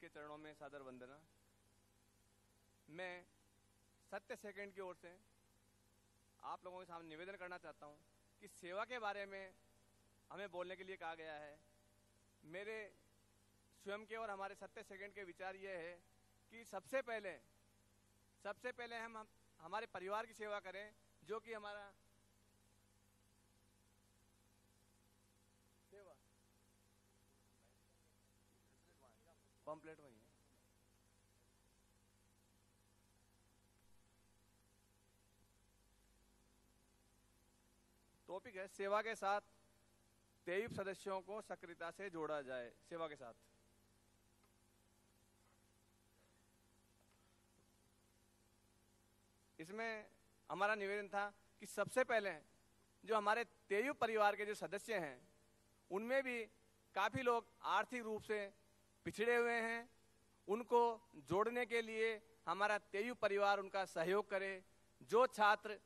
के चरणों में सादर वंदना। मैं सत्य सेकंड की ओर से आप लोगों के सामने निवेदन करना चाहता हूं कि सेवा के बारे में हमें बोलने के लिए कहा गया है। मेरे स्वयं के और हमारे सत्य सेकंड के विचार ये है कि सबसे पहले हम हमारे परिवार की सेवा करें, जो कि हमारा सेवा पम्पलेट वही है। टॉपिक है सेवा के साथ 23 सदस्यों को सक्रियता से जोड़ा जाए। सेवा के साथ इसमें हमारा निवेदन था कि सबसे पहले जो हमारे तेयू परिवार के जो सदस्य हैं उनमें भी काफी लोग आर्थिक रूप से पिछड़े हुए हैं। उनको जोड़ने के लिए हमारा तेयू परिवार उनका सहयोग करे। जो छात्र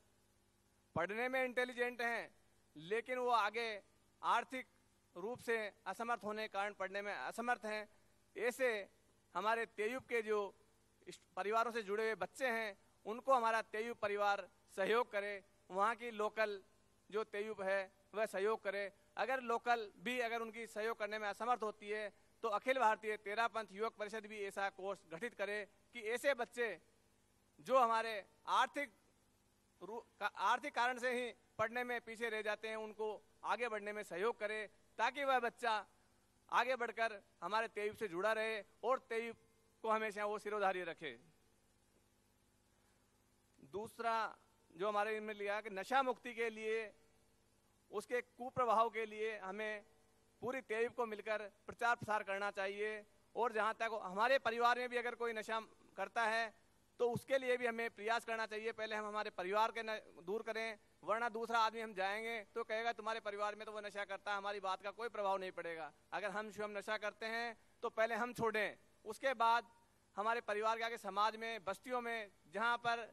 पढ़ने में इंटेलिजेंट हैं लेकिन वो आगे आर्थिक रूप से असमर्थ होने के कारण पढ़ने में असमर्थ हैं, ऐसे हमारे तेयूब के जो परिवारों से जुड़े हुए बच्चे हैं उनको हमारा तेयूब परिवार सहयोग करे। वहाँ की लोकल जो तेयूब है वह सहयोग करे। अगर लोकल भी अगर उनकी सहयोग करने में असमर्थ होती है तो अखिल भारतीय तेरा पंथ युवक परिषद भी ऐसा कोर्स गठित करे कि ऐसे बच्चे जो हमारे आर्थिक कारण से ही पढ़ने में पीछे रह जाते हैं उनको आगे बढ़ने में सहयोग करे, ताकि वह बच्चा आगे बढ़कर हमारे तेयूब से जुड़ा रहे और तेयूब को हमेशा वो सिरोधार्य रखे। दूसरा जो हमारे इनमें लिया कि नशा मुक्ति के लिए, उसके कुप्रभाव के लिए हमें पूरी तेयूब को मिलकर प्रचार प्रसार करना चाहिए। और जहाँ तक हमारे परिवार में भी अगर कोई नशा करता है तो उसके लिए भी हमें प्रयास करना चाहिए। पहले हम हमारे परिवार के दूर करें, वरना दूसरा आदमी हम जाएंगे तो कहेगा तुम्हारे परिवार में तो वो नशा करता है, हमारी बात का कोई प्रभाव नहीं पड़ेगा। अगर हम स्वयं नशा करते हैं तो पहले हम छोड़ें, उसके बाद हमारे परिवार के आगे समाज में, बस्तियों में, जहाँ पर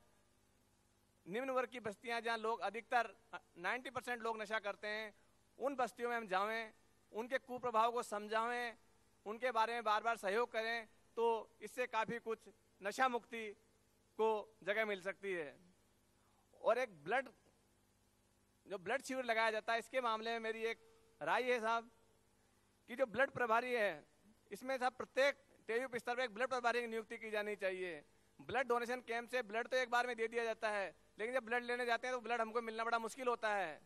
निम्न वर्ग की बस्तियां, जहाँ लोग अधिकतर 90% लोग नशा करते हैं, उन बस्तियों में हम जाएं, उनके कुप्रभाव को समझाएं, उनके बारे में बार बार सहयोग करें, तो इससे काफ़ी कुछ नशा मुक्ति को जगह मिल सकती है। और एक ब्लड शिविर लगाया जाता है, इसके मामले में मेरी एक राय है साहब कि जो ब्लड प्रभारी है इसमें साहब प्रत्येक तेयूब स्तर पर एक ब्लड प्रभारी की नियुक्ति की जानी चाहिए। ब्लड डोनेशन कैंप से ब्लड तो एक बार में दे दिया जाता है, लेकिन जब ब्लड लेने जाते हैं तो ब्लड हमको मिलना बड़ा मुश्किल होता है।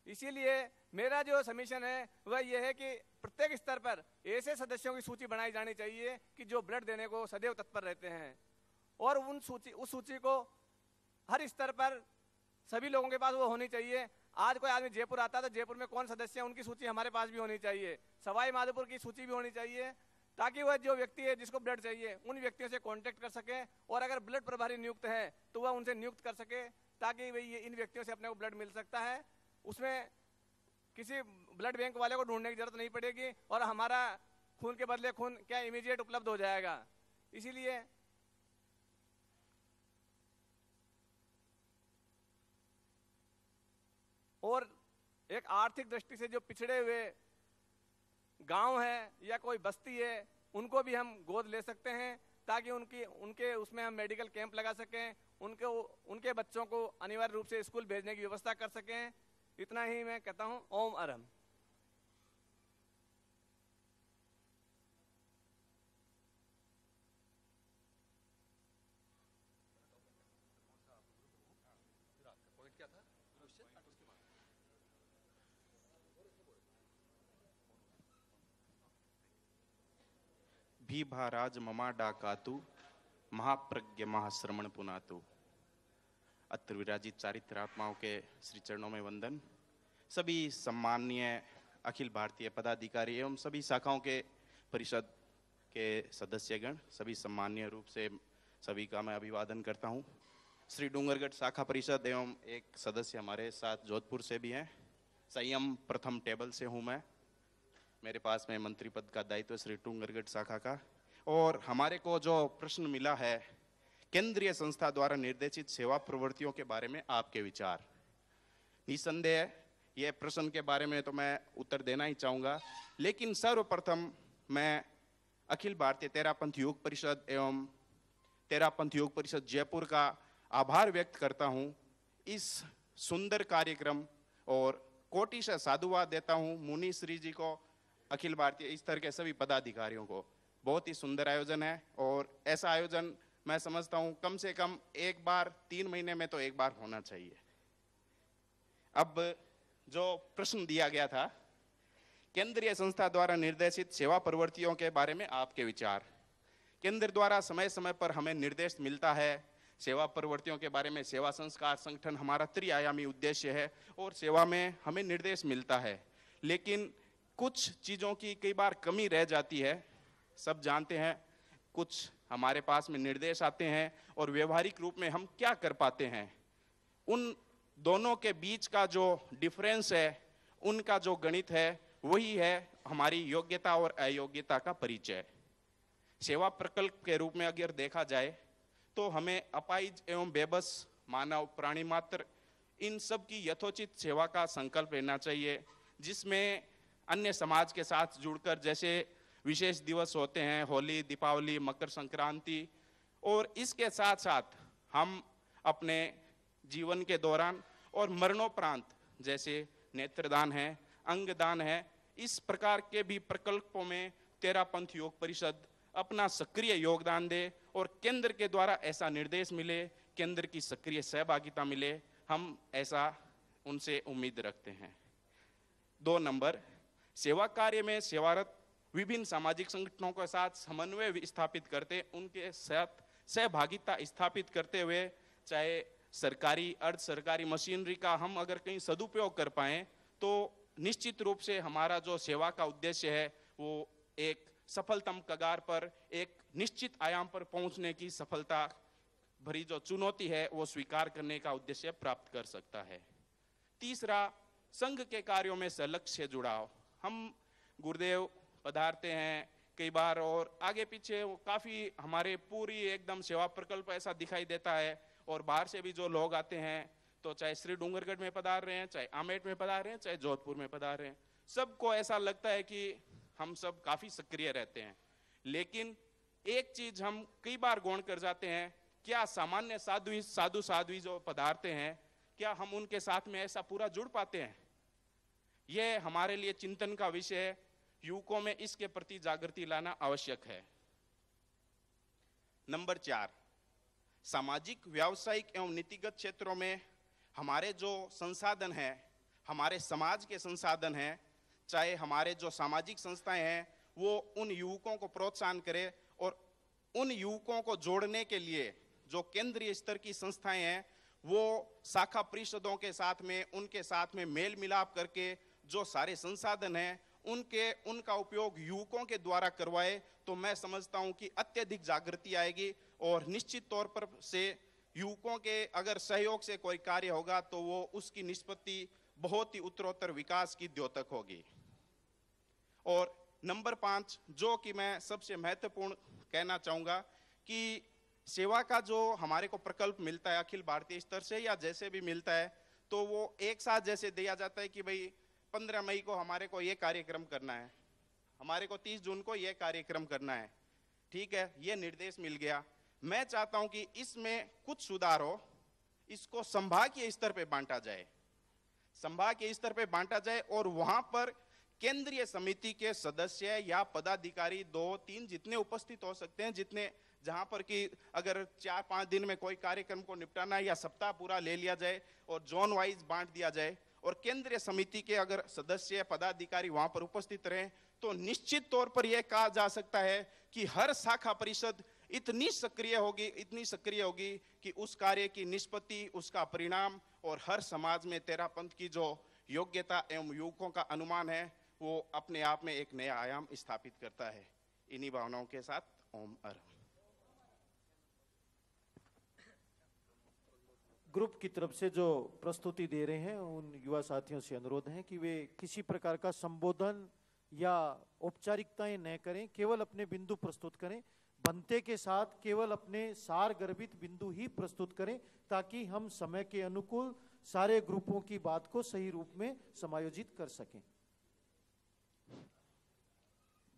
इसीलिए मेरा जो सबमिशन है वह यह है कि प्रत्येक स्तर पर ऐसे सदस्यों की सूची बनाई जानी चाहिए कि जो ब्लड देने को सदैव तत्पर रहते हैं, और उस सूची को हर स्तर पर सभी लोगों के पास वो होनी चाहिए। आज कोई आदमी जयपुर आता है तो जयपुर में कौन सदस्य है उनकी सूची हमारे पास भी होनी चाहिए, सवाई माधोपुर की सूची भी होनी चाहिए, ताकि वह जो व्यक्ति है जिसको ब्लड चाहिए उन व्यक्तियों से कांटेक्ट कर सके, और अगर ब्लड प्रभारी नियुक्त है तो वह उनसे नियुक्त कर सके, ताकि भाई इन व्यक्तियों से अपने को ब्लड मिल सकता है। उसमें किसी ब्लड बैंक वाले को ढूंढने की जरूरत नहीं पड़ेगी और हमारा खून के बदले खून क्या इमीडिएट उपलब्ध हो जाएगा। इसीलिए और एक आर्थिक दृष्टि से जो पिछड़े हुए गांव है या कोई बस्ती है उनको भी हम गोद ले सकते हैं, ताकि उनके उसमें हम मेडिकल कैंप लगा सकें, उनके बच्चों को अनिवार्य रूप से स्कूल भेजने की व्यवस्था कर सकें। इतना ही मैं कहता हूं। ओम अरहम। भीभाराज ममा डाकातु महाप्रज्ञ महाश्रमण पुनातु। अत्र विराजित चारित्रात्माओं के श्री चरणों में वंदन। सभी सम्माननीय अखिल भारतीय पदाधिकारी एवं सभी शाखाओं के परिषद के सदस्यगण, सभी सम्माननीय रूप से सभी का मैं अभिवादन करता हूं। श्री डूंगरगढ़ शाखा परिषद एवं एक सदस्य हमारे साथ जोधपुर से भी हैं। संयम प्रथम टेबल से हूं मैं, मेरे पास में मंत्री पद का दायित्व श्री डूंगरगढ़ शाखा का। और हमारे को जो प्रश्न मिला है केंद्रीय संस्था द्वारा निर्देशित सेवा प्रवृत्तियों के बारे में आपके विचार। निसंदेह ये प्रश्न के बारे में तो मैं उत्तर देना ही चाहूँगा, लेकिन सर्वप्रथम मैं अखिल भारतीय तेरापंथ योग परिषद एवं तेरापंथ योग परिषद जयपुर का आभार व्यक्त करता हूं इस सुंदर कार्यक्रम, और कोटि से साधुवाद देता हूं मुनि श्री जी को, अखिल भारतीय स्तर के सभी पदाधिकारियों को। बहुत ही सुंदर आयोजन है, और ऐसा आयोजन मैं समझता हूं कम से कम एक बार 3 महीने में तो एक बार होना चाहिए। अब जो प्रश्न दिया गया था, केंद्रीय संस्था द्वारा निर्देशित सेवा प्रवृत्तियों के बारे में आपके विचार। केंद्र द्वारा समय समय पर हमें निर्देश मिलता है सेवा प्रवृत्तियों के बारे में। सेवा संस्कार संगठन हमारा त्रिआयामी उद्देश्य है और सेवा में हमें निर्देश मिलता है, लेकिन कुछ चीज़ों की कई बार कमी रह जाती है। सब जानते हैं कुछ हमारे पास में निर्देश आते हैं और व्यवहारिक रूप में हम क्या कर पाते हैं, उन दोनों के बीच का जो डिफरेंस है, उनका जो गणित है, वही है हमारी योग्यता और अयोग्यता का परिचय। सेवा प्रकल्प के रूप में अगर देखा जाए तो हमें अपाहिज एवं बेबस मानव प्राणी मात्र इन सब की यथोचित सेवा का संकल्प लेना चाहिए, जिसमें अन्य समाज के साथ जुड़कर जैसे विशेष दिवस होते हैं, होली, दीपावली, मकर संक्रांति, और इसके साथ साथ हम अपने जीवन के दौरान और मरणोपरांत जैसे नेत्रदान है, अंगदान है, इस प्रकार के भी प्रकल्पों में तेरापंथ योग परिषद अपना सक्रिय योगदान दे और केंद्र के द्वारा ऐसा निर्देश मिले, केंद्र की सक्रिय सहभागिता मिले, हम ऐसा उनसे उम्मीद रखते हैं। 2 नंबर, सेवा कार्य में सेवारत विभिन्न सामाजिक संगठनों के साथ समन्वय स्थापित करते, उनके साथ सहभागिता स्थापित करते हुए, चाहे सरकारी अर्ध सरकारी मशीनरी का हम अगर कहीं सदुपयोग कर पाएं तो निश्चित रूप से हमारा जो सेवा का उद्देश्य है वो एक सफलतम कगार पर, एक निश्चित आयाम पर पहुंचने की सफलता भरी जो चुनौती है वो स्वीकार करने का उद्देश्य प्राप्त कर सकता है। तीसरा, संघ के कार्यों में लक्ष्य जुड़ाव। हम गुरुदेव पधारते हैं कई बार और आगे पीछे काफी हमारे पूरी एकदम सेवा प्रकल्प ऐसा दिखाई देता है, और बाहर से भी जो लोग आते हैं, तो चाहे श्री डूंगरगढ़ में पधार रहे हैं, चाहे आमेट में पधार रहे हैं, चाहे जोधपुर में पधार रहे हैं, सबको ऐसा लगता है कि हम सब काफी सक्रिय रहते हैं। लेकिन एक चीज हम कई बार गौण कर जाते हैं, क्या सामान्य साधु साध्वी जो पधारते हैं, क्या हम उनके साथ में ऐसा पूरा जुड़ पाते हैं? यह हमारे लिए चिंतन का विषय है। युवकों में इसके प्रति जागृति लाना आवश्यक है। नंबर 4, सामाजिक, व्यावसायिक एवं नीतिगत क्षेत्रों में हमारे जो संसाधन हैं, हमारे समाज के संसाधन हैं, चाहे हमारे जो सामाजिक संस्थाएं हैं, वो उन युवकों को प्रोत्साहन करे, और उन युवकों को जोड़ने के लिए जो केंद्रीय स्तर की संस्थाएं हैं वो शाखा परिषदों के साथ में, उनके साथ में मेल मिलाप करके जो सारे संसाधन हैं उनका उपयोग युवकों के द्वारा करवाए, तो मैं समझता हूं कि अत्यधिक जागृति आएगी, और निश्चित तौर पर से युवकों के अगर सहयोग से कोई कार्य होगा तो वो उसकी निष्पत्ति बहुत ही उत्तरोत्तर विकास की द्योतक होगी। और नंबर 5, जो कि मैं सबसे महत्वपूर्ण कहना चाहूंगा, कि सेवा का जो हमारे को प्रकल्प मिलता है अखिल भारतीय स्तर से या जैसे भी मिलता है, तो वो एक साथ जैसे दिया जाता है कि भाई 15 मई को हमारे को ये कार्यक्रम करना है, हमारे को 30 जून को ये कार्यक्रम करना है, ठीक है, ये निर्देश मिल गया। मैं चाहता हूं कि इसमें कुछ सुधार हो, इसको संभागीय स्तर पे बांटा जाए, संभागीय स्तर पे बांटा जाए, और वहां पर केंद्रीय समिति के सदस्य या पदाधिकारी 2-3 जितने उपस्थित हो सकते हैं, जितने, जहां पर कि अगर 4-5 दिन में कोई कार्यक्रम को निपटाना है या सप्ताह पूरा ले लिया जाए और जोन वाइज बांट दिया जाए, और केंद्रीय समिति के अगर सदस्य पदाधिकारी वहां पर उपस्थित रहें, तो निश्चित तौर पर यह कहा जा सकता है कि हर शाखा परिषद इतनी सक्रिय होगी कि उस कार्य की निष्पत्ति, उसका परिणाम और हर समाज में तेरापंथ की जो योग्यता एवं युवकों का अनुमान है वो अपने आप में एक नया आयाम स्थापित करता है। इन्हीं भावनाओं के साथ ओम अर। ग्रुप की तरफ से जो प्रस्तुति दे रहे हैं उन युवा साथियों से अनुरोध है कि वे किसी प्रकार का संबोधन या औपचारिकताएं न करें, केवल अपने बिंदु प्रस्तुत करें, बनते के साथ केवल अपने सार गर्भित बिंदु ही प्रस्तुत करें, ताकि हम समय के अनुकूल सारे ग्रुपों की बात को सही रूप में समायोजित कर सकें।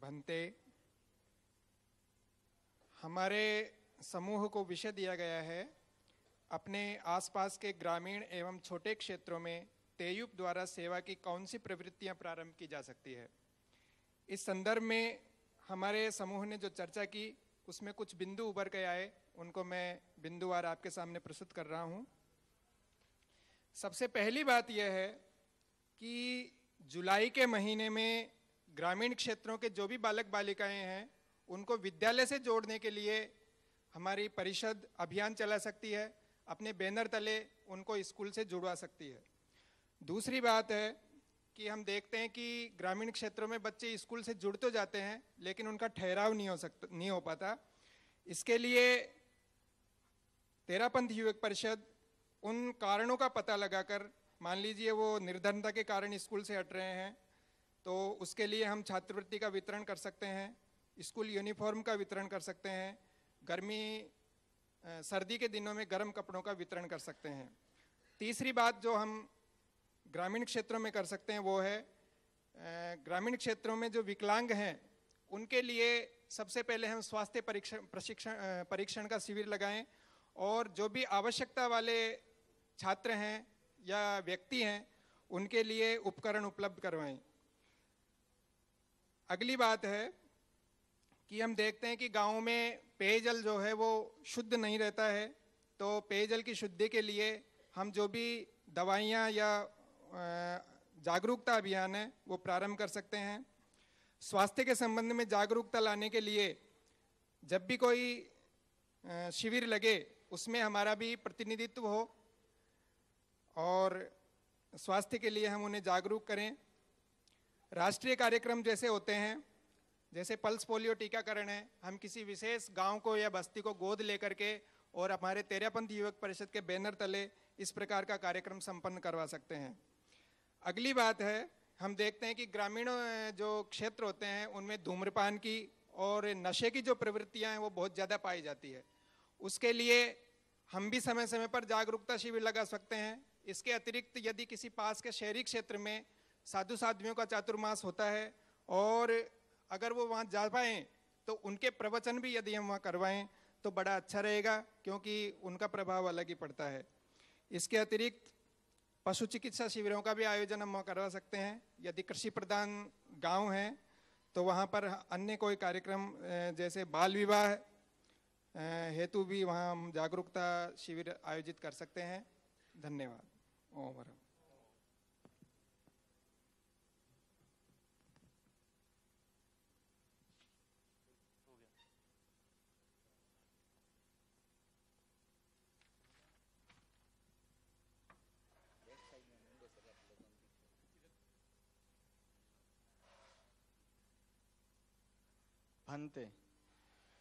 भंते हमारे समूह को विषय दिया गया है अपने आसपास के ग्रामीण एवं छोटे क्षेत्रों में तेयुप द्वारा सेवा की कौन सी प्रवृत्तियां प्रारंभ की जा सकती है। इस संदर्भ में हमारे समूह ने जो चर्चा की उसमें कुछ बिंदु उभर के आए, उनको मैं बिंदुवार आपके सामने प्रस्तुत कर रहा हूं। सबसे पहली बात यह है कि जुलाई के महीने में ग्रामीण क्षेत्रों के जो भी बालक बालिकाएं हैं उनको विद्यालय से जोड़ने के लिए हमारी परिषद अभियान चला सकती है, अपने बैनर तले उनको स्कूल से जुड़वा सकती है। दूसरी बात है कि हम देखते हैं कि ग्रामीण क्षेत्रों में बच्चे स्कूल से जुड़ तो जाते हैं लेकिन उनका ठहराव नहीं हो पाता। इसके लिए तेरापंथ युवक परिषद उन कारणों का पता लगाकर, मान लीजिए वो निर्धनता के कारण स्कूल से हट रहे हैं, तो उसके लिए हम छात्रवृत्ति का वितरण कर सकते हैं, स्कूल यूनिफॉर्म का वितरण कर सकते हैं, सर्दी के दिनों में गर्म कपड़ों का वितरण कर सकते हैं। तीसरी बात जो हम ग्रामीण क्षेत्रों में कर सकते हैं वो है ग्रामीण क्षेत्रों में जो विकलांग हैं उनके लिए सबसे पहले हम स्वास्थ्य परीक्षण का शिविर लगाएं और जो भी आवश्यकता वाले छात्र हैं या व्यक्ति हैं उनके लिए उपकरण उपलब्ध करवाएं। अगली बात है कि हम देखते हैं कि गाँव में पेयजल जो है वो शुद्ध नहीं रहता है, तो पेयजल की शुद्धि के लिए हम जो भी दवाइयाँ या जागरूकता अभियान है वो प्रारंभ कर सकते हैं। स्वास्थ्य के संबंध में जागरूकता लाने के लिए जब भी कोई शिविर लगे उसमें हमारा भी प्रतिनिधित्व हो और स्वास्थ्य के लिए हम उन्हें जागरूक करें। राष्ट्रीय कार्यक्रम जैसे होते हैं, जैसे पल्स पोलियो टीकाकरण है, हम किसी विशेष गांव को या बस्ती को गोद लेकर के और हमारे तेरापंथ युवक परिषद के बैनर तले इस प्रकार का कार्यक्रम संपन्न करवा सकते हैं। अगली बात है, हम देखते हैं कि ग्रामीण जो क्षेत्र होते हैं उनमें धूम्रपान की और नशे की जो प्रवृत्तियां हैं वो बहुत ज़्यादा पाई जाती है। उसके लिए हम भी समय समय पर जागरूकता शिविर लगा सकते हैं। इसके अतिरिक्त यदि किसी पास के शहरी क्षेत्र में साधु साध्वियों का चातुर्मास होता है और अगर वो वहाँ जा पाएँ तो उनके प्रवचन भी यदि हम वहाँ करवाएं तो बड़ा अच्छा रहेगा, क्योंकि उनका प्रभाव अलग ही पड़ता है। इसके अतिरिक्त पशु चिकित्सा शिविरों का भी आयोजन हम करवा सकते हैं। यदि कृषि प्रधान गांव हैं तो वहाँ पर अन्य कोई कार्यक्रम जैसे बाल विवाह हेतु भी वहाँ हम जागरूकता शिविर आयोजित कर सकते हैं। धन्यवाद। ओम वरम। भंते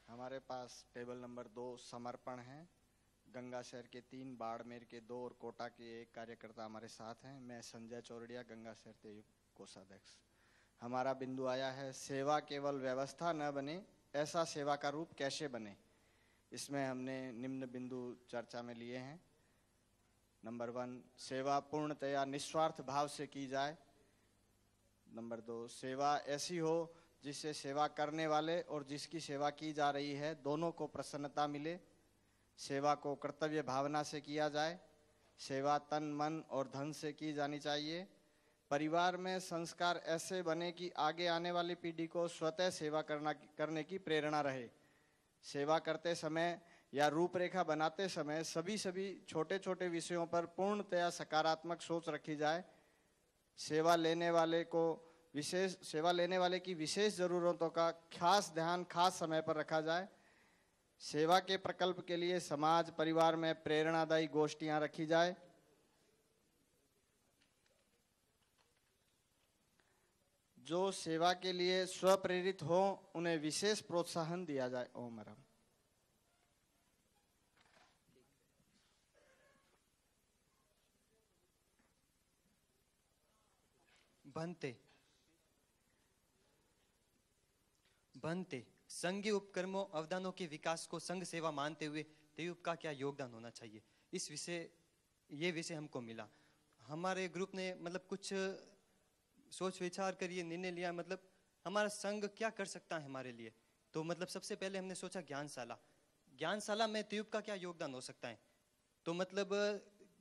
हमारे पास टेबल नंबर 2 समर्पण है। गंगा शहर के 3, बाड़मेर के 2 और कोटा के 1 कार्यकर्ता हमारे साथ हैं। मैं संजय चौरड़िया, गंगा शहर तेयुप कोषाध्यक्ष। हमारा बिंदु आया है, सेवा केवल व्यवस्था न बने, ऐसा सेवा का रूप कैसे बने। इसमें हमने निम्न बिंदु चर्चा में लिए हैं। नंबर 1, सेवा पूर्णतया निस्वार्थ भाव से की जाए। नंबर 2, सेवा ऐसी हो जिससे सेवा करने वाले और जिसकी सेवा की जा रही है दोनों को प्रसन्नता मिले। सेवा को कर्तव्य भावना से किया जाए। सेवा तन, मन और धन से की जानी चाहिए। परिवार में संस्कार ऐसे बने कि आगे आने वाली पीढ़ी को स्वतः सेवा करने की प्रेरणा रहे। सेवा करते समय या रूपरेखा बनाते समय सभी छोटे छोटे विषयों पर पूर्णतया सकारात्मक सोच रखी जाए। सेवा लेने वाले की विशेष जरूरतों का खास ध्यान खास समय पर रखा जाए। सेवा के प्रकल्प के लिए समाज परिवार में प्रेरणादायी गोष्ठियां रखी जाए। जो सेवा के लिए स्वप्रेरित हो उन्हें विशेष प्रोत्साहन दिया जाए। ओम राम। बनते संघीय उपक्रमों अवदानों के विकास को संघ सेवा मानते हुए तेयुप का क्या योगदान होना चाहिए, ये विषय हमको मिला। हमारे ग्रुप ने मतलब कुछ सोच विचार कर ये निर्णय लिया, मतलब हमारा संघ क्या कर सकता है हमारे लिए, तो मतलब सबसे पहले हमने सोचा ज्ञानशाला में त्यूब का क्या योगदान हो सकता है। तो मतलब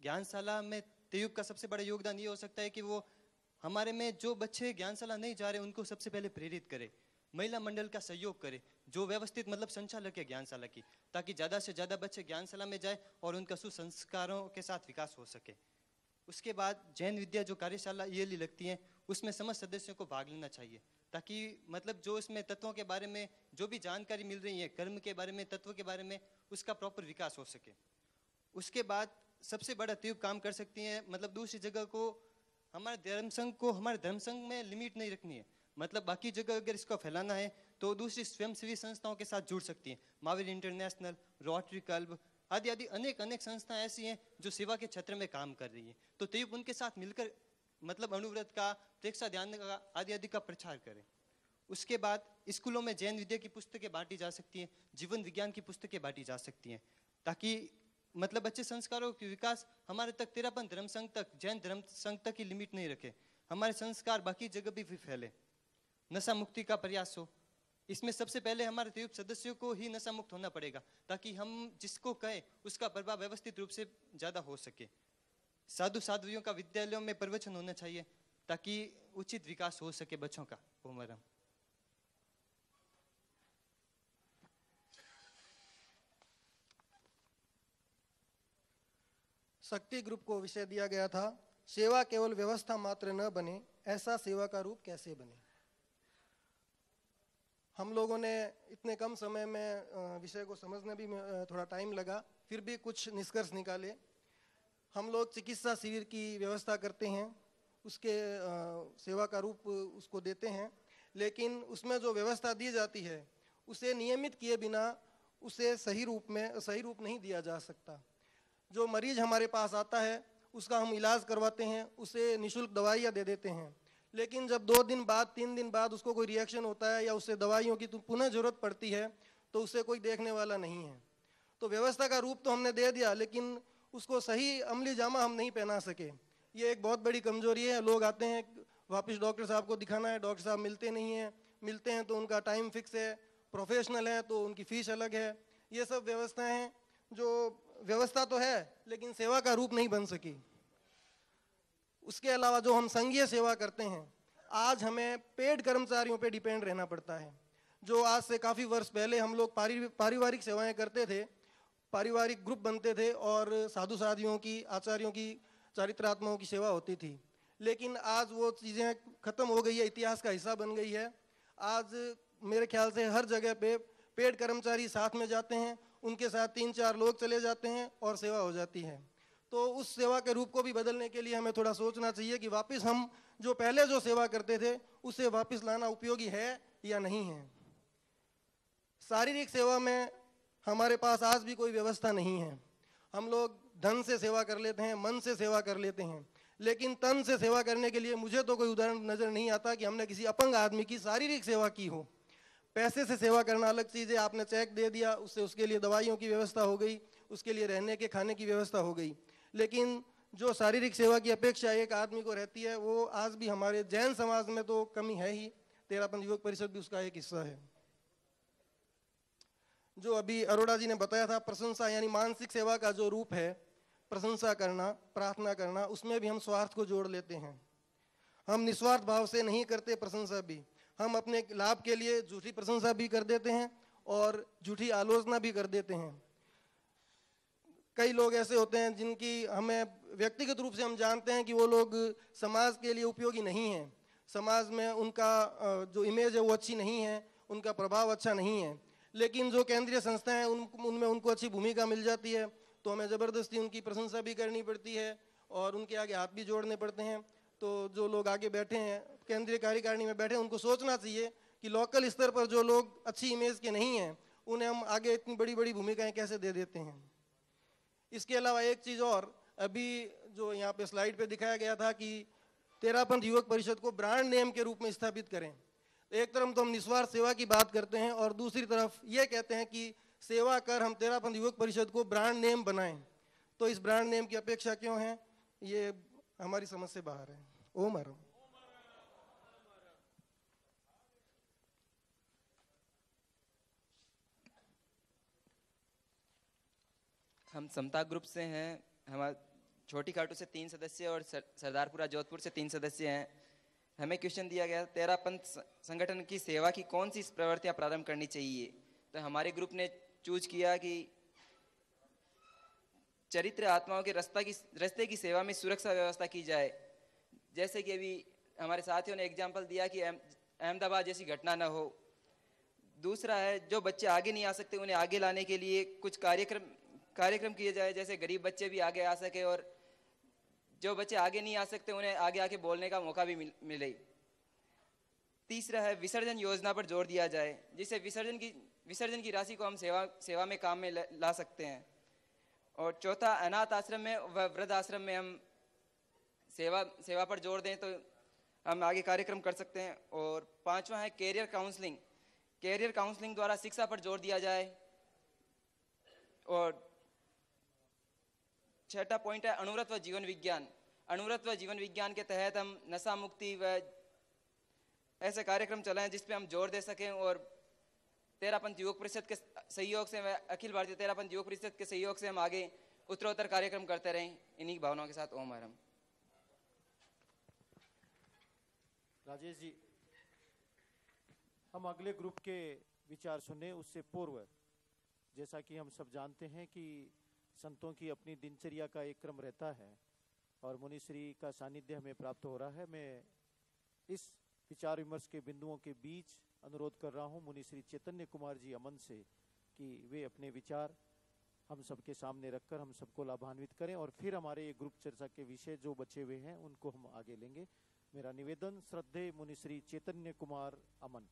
ज्ञानशाला में त्यूब का सबसे बड़ा योगदान ये हो सकता है कि वो हमारे में जो बच्चे ज्ञानशाला नहीं जा रहे उनको सबसे पहले प्रेरित करे, महिला मंडल का सहयोग करे, जो व्यवस्थित मतलब संचालक है ज्ञानशाला की, ताकि ज़्यादा से ज़्यादा बच्चे ज्ञानशाला में जाए और उनका सुसंस्कारों के साथ विकास हो सके। उसके बाद जैन विद्या जो कार्यशाला ईयरली लगती है उसमें समस्त सदस्यों को भाग लेना चाहिए, ताकि मतलब जो इसमें तत्वों के बारे में जो भी जानकारी मिल रही है, कर्म के बारे में, तत्व के बारे में, उसका प्रॉपर विकास हो सके। उसके बाद सबसे बड़ा त्यूब काम कर सकती है, मतलब दूसरी जगह को हमारे धर्म संघ में लिमिट नहीं रखनी है, मतलब बाकी जगह अगर इसको फैलाना है तो दूसरी स्वयंसेवी संस्थाओं के साथ जुड़ सकती हैं। महावीर इंटरनेशनल, रोटरी क्लब आदि आदि अनेक संस्थाएं ऐसी हैं जो सेवा के क्षेत्र में काम कर रही है। तो त्यूब उनके साथ मिलकर मतलब अणुव्रत का, प्रेक्षा ध्यान का आदि आदि का प्रचार करें। उसके बाद स्कूलों में जैन विद्या की पुस्तकें बांटी जा सकती हैं, जीवन विज्ञान की पुस्तकें बांटी जा सकती हैं, ताकि मतलब अच्छे संस्कारों की विकास हमारे तक तेरापन धर्म संघ तक, जैन धर्म संघ तक की लिमिट नहीं रखे, हमारे संस्कार बाकी जगह भी फैले। नशा मुक्ति का प्रयास हो, इसमें सबसे पहले हमारे त्यूब सदस्यों को ही नशा मुक्त होना पड़ेगा, ताकि हम जिसको कहें उसका प्रभाव व्यवस्थित रूप से ज्यादा हो सके। साधु साध्वियों का विद्यालयों में प्रवचन होना चाहिए ताकि उचित विकास हो सके बच्चों का। ओमरम। शक्ति ग्रुप को विषय दिया गया था, सेवा केवल व्यवस्था मात्र न बने, ऐसा सेवा का रूप कैसे बने। हम लोगों ने इतने कम समय में विषय को समझने भी थोड़ा टाइम लगा, फिर भी कुछ निष्कर्ष निकाले। हम लोग चिकित्सा शिविर की व्यवस्था करते हैं, उसके सेवा का रूप उसको देते हैं, लेकिन उसमें जो व्यवस्था दी जाती है उसे नियमित किए बिना उसे सही रूप नहीं दिया जा सकता। जो मरीज हमारे पास आता है उसका हम इलाज करवाते हैं, उसे निःशुल्क दवाइयाँ दे देते हैं, लेकिन जब 2 दिन बाद 3 दिन बाद उसको कोई रिएक्शन होता है या उससे दवाइयों की पुनः जरूरत पड़ती है तो उसे कोई देखने वाला नहीं है। तो व्यवस्था का रूप तो हमने दे दिया, लेकिन उसको सही अमली जामा हम नहीं पहना सके। ये एक बहुत बड़ी कमजोरी है। लोग आते हैं, वापस डॉक्टर साहब को दिखाना है, डॉक्टर साहब मिलते नहीं हैं, मिलते हैं तो उनका टाइम फिक्स है, प्रोफेशनल है तो उनकी फीस अलग है। ये सब व्यवस्थाएं हैं जो व्यवस्था तो है लेकिन सेवा का रूप नहीं बन सकी। उसके अलावा जो हम संघीय सेवा करते हैं, आज हमें पेड कर्मचारियों पे डिपेंड रहना पड़ता है। जो आज से काफ़ी वर्ष पहले हम लोग पारिवारिक सेवाएं करते थे, पारिवारिक ग्रुप बनते थे और साधु साधियों की, आचार्यों की, चारित्रात्माओं की सेवा होती थी, लेकिन आज वो चीज़ें खत्म हो गई है, इतिहास का हिस्सा बन गई है। आज मेरे ख्याल से हर जगह पे पेड कर्मचारी साथ में जाते हैं, उनके साथ 3-4 लोग चले जाते हैं और सेवा हो जाती है। तो उस सेवा के रूप को भी बदलने के लिए हमें थोड़ा सोचना चाहिए कि वापस हम जो पहले जो सेवा करते थे उसे वापस लाना उपयोगी है या नहीं है। शारीरिक सेवा में हमारे पास आज भी कोई व्यवस्था नहीं है। हम लोग धन से सेवा कर लेते हैं, मन से सेवा कर लेते हैं, लेकिन तन से सेवा करने के लिए मुझे तो कोई उदाहरण नजर नहीं आता कि हमने किसी अपंग आदमी की शारीरिक सेवा की हो। पैसे से सेवा करना अलग चीज़ है, आपने चेक दे दिया, उससे उसके लिए दवाइयों की व्यवस्था हो गई, उसके लिए रहने के खाने की व्यवस्था हो गई, लेकिन जो शारीरिक सेवा की अपेक्षा एक आदमी को रहती है वो आज भी हमारे जैन समाज में तो कमी है ही। तेरापंथ युवक परिषद भी उसका एक हिस्सा है। जो अभी अरोड़ा जी ने बताया था, प्रशंसा यानी मानसिक सेवा का जो रूप है, प्रशंसा करना, प्रार्थना करना, उसमें भी हम स्वार्थ को जोड़ लेते हैं। हम निस्वार्थ भाव से नहीं करते प्रशंसा भी, हम अपने लाभ के लिए झूठी प्रशंसा भी कर देते हैं और झूठी आलोचना भी कर देते हैं। कई लोग ऐसे होते हैं जिनकी हमें व्यक्तिगत रूप से हम जानते हैं कि वो लोग समाज के लिए उपयोगी नहीं हैं, समाज में उनका जो इमेज है वो अच्छी नहीं है, उनका प्रभाव अच्छा नहीं है, लेकिन जो केंद्रीय संस्थाएं उनमें उनको अच्छी भूमिका मिल जाती है तो हमें ज़बरदस्ती उनकी प्रशंसा भी करनी पड़ती है और उनके आगे हाथ भी जोड़ने पड़ते हैं। तो जो लोग आगे बैठे हैं, केंद्रीय कार्यकारिणी में बैठे हैं, उनको सोचना चाहिए कि लोकल स्तर पर जो लोग अच्छी इमेज के नहीं हैं उन्हें हम आगे इतनी बड़ी बड़ी भूमिकाएं कैसे दे देते हैं। इसके अलावा एक चीज़ और, अभी जो यहाँ पे स्लाइड पे दिखाया गया था कि तेरापंथ युवक परिषद को ब्रांड नेम के रूप में स्थापित करें। एक तरफ तो हम निस्वार्थ सेवा की बात करते हैं और दूसरी तरफ ये कहते हैं कि सेवा कर हम तेरापंथ युवक परिषद को ब्रांड नेम बनाएं। तो इस ब्रांड नेम की अपेक्षा क्यों है, ये हमारी समझ से बाहर है। ओम हरम। हम समता ग्रुप से हैं। हमारे छोटी खाटू से 3 सदस्य और सरदारपुरा जोधपुर से 3 सदस्य हैं। हमें क्वेश्चन दिया गया तेरा पंथ संगठन की सेवा की कौन सी प्रवृत्तियां प्रारंभ करनी चाहिए। तो हमारे ग्रुप ने चूज किया कि चरित्र आत्माओं के रास्ते की सेवा में सुरक्षा व्यवस्था की जाए। जैसे कि अभी हमारे साथियों ने एग्जाम्पल दिया कि अहमदाबाद जैसी घटना न हो। दूसरा है जो बच्चे आगे नहीं आ सकते उन्हें आगे लाने के लिए कुछ कार्यक्रम किए जाए, जैसे गरीब बच्चे भी आगे आ सके और जो बच्चे आगे नहीं आ सकते उन्हें आगे आके बोलने का मौका भी मिले। तीसरा है विसर्जन योजना पर जोर दिया जाए, जिससे विसर्जन की राशि को हम सेवा में काम में ला सकते हैं। और चौथा अनाथ आश्रम में व वृद्ध आश्रम में हम सेवा पर जोर दें तो हम आगे कार्यक्रम कर सकते हैं। और पांचवा है कैरियर काउंसलिंग द्वारा शिक्षा पर जोर दिया जाए। और छठा पॉइंट है अणुव्रत व जीवन विज्ञान के तहत हम नशा मुक्ति व ऐसे कार्यक्रम चलाएं जिस पे हम जोर दे सकें। और तेरापंथ युवक परिषद के सहयोग से व अखिल भारतीय तेरापंथ युवक परिषद के सहयोग से हम आगे उत्तरोत्तर कार्यक्रम करते रहें। इन्हीं भावनाओं के साथ ओम हरम। राजेश जी, हम अगले ग्रुप के विचार सुने उससे पूर्व, जैसा कि हम सब जानते हैं कि संतों की अपनी दिनचर्या का एक क्रम रहता है और मुनिश्री का सानिध्य हमें प्राप्त हो रहा है। मैं इस विचार विमर्श के बिंदुओं के बीच अनुरोध कर रहा हूं मुनिश्री चैतन्य कुमार जी अमन से कि वे अपने विचार हम सबके सामने रखकर हम सबको लाभान्वित करें और फिर हमारे ये ग्रुप चर्चा के विषय जो बचे हुए हैं उनको हम आगे लेंगे। मेरा निवेदन श्रद्धेय मुनिश्री चैतन्य कुमार अमन।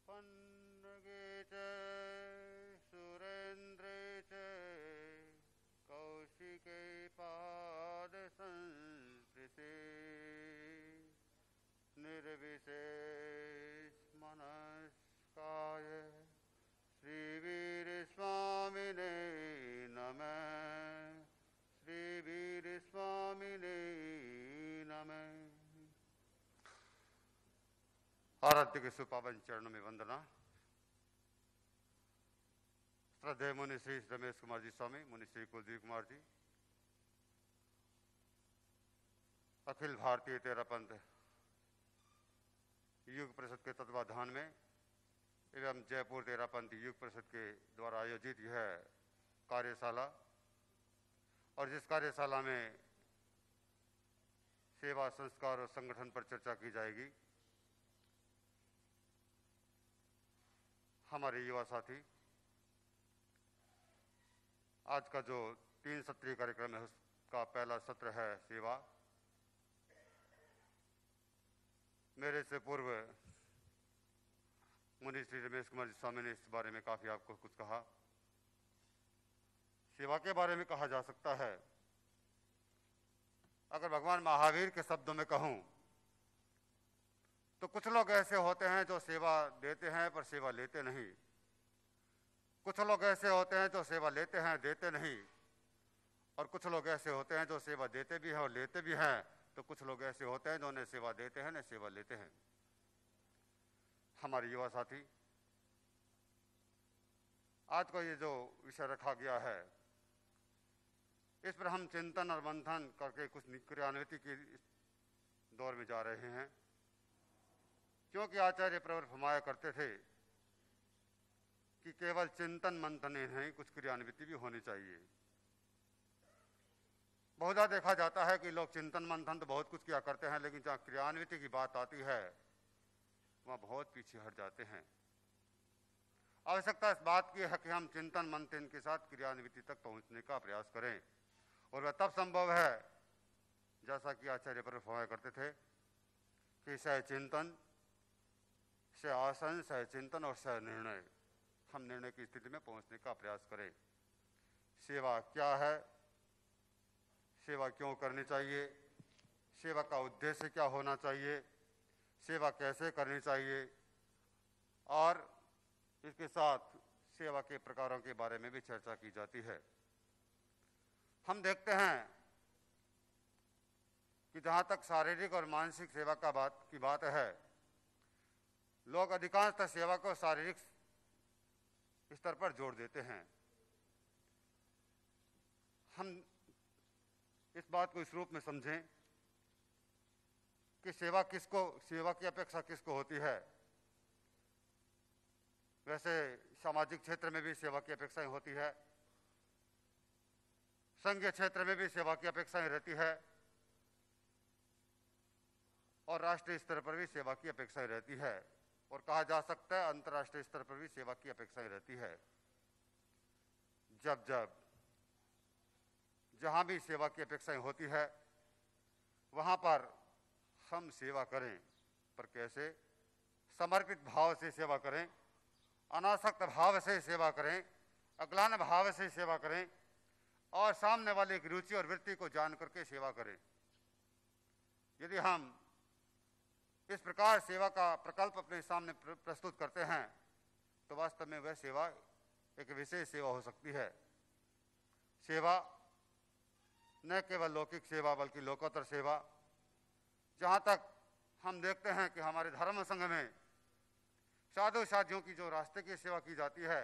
पन्नगे च सुरेन्द्रे च कौशिके पाद संस्पृशे निर्विशेष मनस्काय श्रीवीर स्वामिने नमः। श्रीवीर स्वामिने नमः। आराध्य के सुपावन चरणों में वंदना। श्रद्धेय मुनि श्री रमेश कुमार जी स्वामी, मुनि श्री कुलदीप कुमार जी, अखिल भारतीय तेरापंथ युग परिषद के तत्वाधान में एवं जयपुर तेरापंथ युग परिषद के द्वारा आयोजित यह कार्यशाला और जिस कार्यशाला में सेवा संस्कार और संगठन पर चर्चा की जाएगी, हमारे युवा साथी आज का जो 3 सत्रीय कार्यक्रम है उसका पहला सत्र है सेवा। मेरे से पूर्व मुनि श्री रमेश कुमार जी स्वामी ने इस बारे में काफी आपको कुछ कहा। सेवा के बारे में कहा जा सकता है, अगर भगवान महावीर के शब्दों में कहूं तो कुछ लोग ऐसे होते हैं जो सेवा देते हैं पर सेवा लेते नहीं। कुछ लोग ऐसे होते हैं जो सेवा लेते हैं देते नहीं, और कुछ लोग ऐसे होते हैं जो सेवा देते भी हैं और लेते भी हैं। तो कुछ लोग ऐसे होते हैं जो न सेवा देते हैं न सेवा लेते हैं। हमारे युवा साथी आज को ये जो विषय रखा गया है इस पर हम चिंतन और मंथन करके कुछ क्रियान्विति के दौर में जा रहे हैं, क्योंकि आचार्य प्रवर फरमाया करते थे कि केवल चिंतन मंथन ही नहीं, कुछ क्रियान्विति भी होनी चाहिए। बहुधा देखा जाता है कि लोग चिंतन मंथन तो बहुत कुछ किया करते हैं, लेकिन जहाँ क्रियान्विति की बात आती है वहाँ बहुत पीछे हट जाते हैं। आवश्यकता इस बात की है कि हम चिंतन मंथन के साथ क्रियान्विति तक पहुँचने का प्रयास करें, और वह तब संभव है जैसा कि आचार्य प्रवर फरमाया करते थे कि सह चिंतन, सह आसन, सह चिंतन और सह निर्णय, हम निर्णय की स्थिति में पहुंचने का प्रयास करें। सेवा क्या है, सेवा क्यों करनी चाहिए, सेवा का उद्देश्य क्या होना चाहिए, सेवा कैसे करनी चाहिए, और इसके साथ सेवा के प्रकारों के बारे में भी चर्चा की जाती है। हम देखते हैं कि जहाँ तक शारीरिक और मानसिक सेवा की बात है, लोग अधिकांशतः सेवा को शारीरिक स्तर पर जोड़ देते हैं। हम इस बात को इस रूप में समझें कि सेवा की अपेक्षा किसको होती है। वैसे सामाजिक क्षेत्र में भी सेवा की अपेक्षाएं होती है, संघीय क्षेत्र में भी सेवा की अपेक्षाएं रहती है और राष्ट्रीय स्तर पर भी सेवा की अपेक्षाएं रहती है, और कहा जा सकता है अंतर्राष्ट्रीय स्तर पर भी सेवा की अपेक्षाएं रहती है। जहां भी सेवा की अपेक्षाएं होती है वहां पर हम सेवा करें, पर कैसे? समर्पित भाव से सेवा करें, अनासक्त भाव से सेवा करें, अग्लान भाव से सेवा करें और सामने वाले की रुचि और वृत्ति को जान करके सेवा करें। यदि हम इस प्रकार सेवा का प्रकल्प अपने सामने प्रस्तुत करते हैं तो वास्तव में वह सेवा एक विशेष सेवा हो सकती है। सेवा न केवल लौकिक सेवा बल्कि लोकोत्तर सेवा। जहाँ तक हम देखते हैं कि हमारे धर्म संघ में साधु साधियों की जो रास्ते की सेवा की जाती है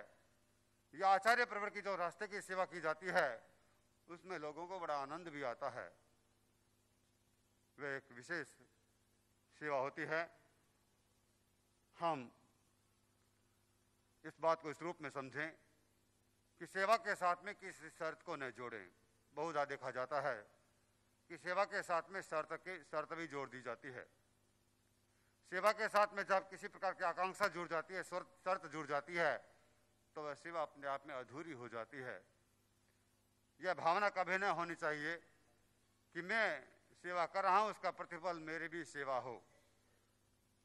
या आचार्य प्रवर की जो रास्ते की सेवा की जाती है, उसमें लोगों को बड़ा आनंद भी आता है। वह एक विशेष सेवा होती है। हम इस बात को इस रूप में समझें कि सेवा के साथ में किसी शर्त को न जोड़ें। बहुधा देखा जाता है कि सेवा के साथ में शर्त भी जोड़ दी जाती है। सेवा के साथ में जब किसी प्रकार की आकांक्षा जुड़ जाती है, शर्त जुड़ जाती है, तो वह सेवा अपने आप में अधूरी हो जाती है। यह भावना कभी न होनी चाहिए कि मैं सेवा कर रहा हूं, उसका प्रतिफल मेरी भी सेवा हो।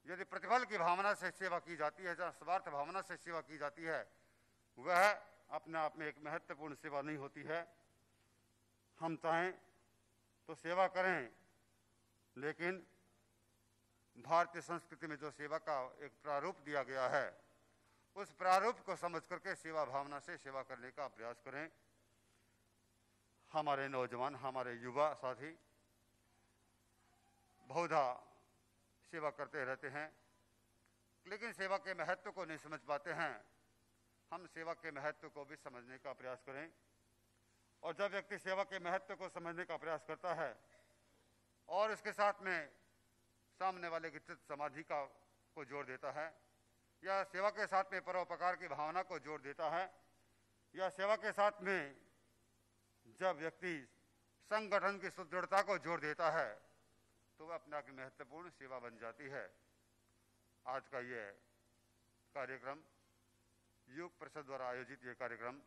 यदि प्रतिफल की भावना से सेवा की जाती है, जहाँ स्वार्थ भावना से सेवा की जाती है, वह अपने आप में एक महत्वपूर्ण सेवा नहीं होती है। हम चाहें तो सेवा करें, लेकिन भारतीय संस्कृति में जो सेवा का एक प्रारूप दिया गया है, उस प्रारूप को समझ करके सेवा भावना से सेवा करने का प्रयास करें। हमारे नौजवान, हमारे युवा साथी बहुधा सेवा करते रहते हैं, लेकिन सेवा के महत्व को नहीं समझ पाते हैं। हम सेवा के महत्व को भी समझने का प्रयास करें, और जब व्यक्ति सेवा के महत्व को समझने का प्रयास करता है और इसके साथ में सामने वाले की चित्त समाधि को जोड़ देता है, या सेवा के साथ में परोपकार की भावना को जोड़ देता है, या सेवा के साथ में जब व्यक्ति संगठन की सुदृढ़ता को जोड़ देता है, तो वह अपने आप की महत्वपूर्ण सेवा बन जाती है। आज का ये कार्यक्रम, युग परिषद द्वारा आयोजित ये कार्यक्रम,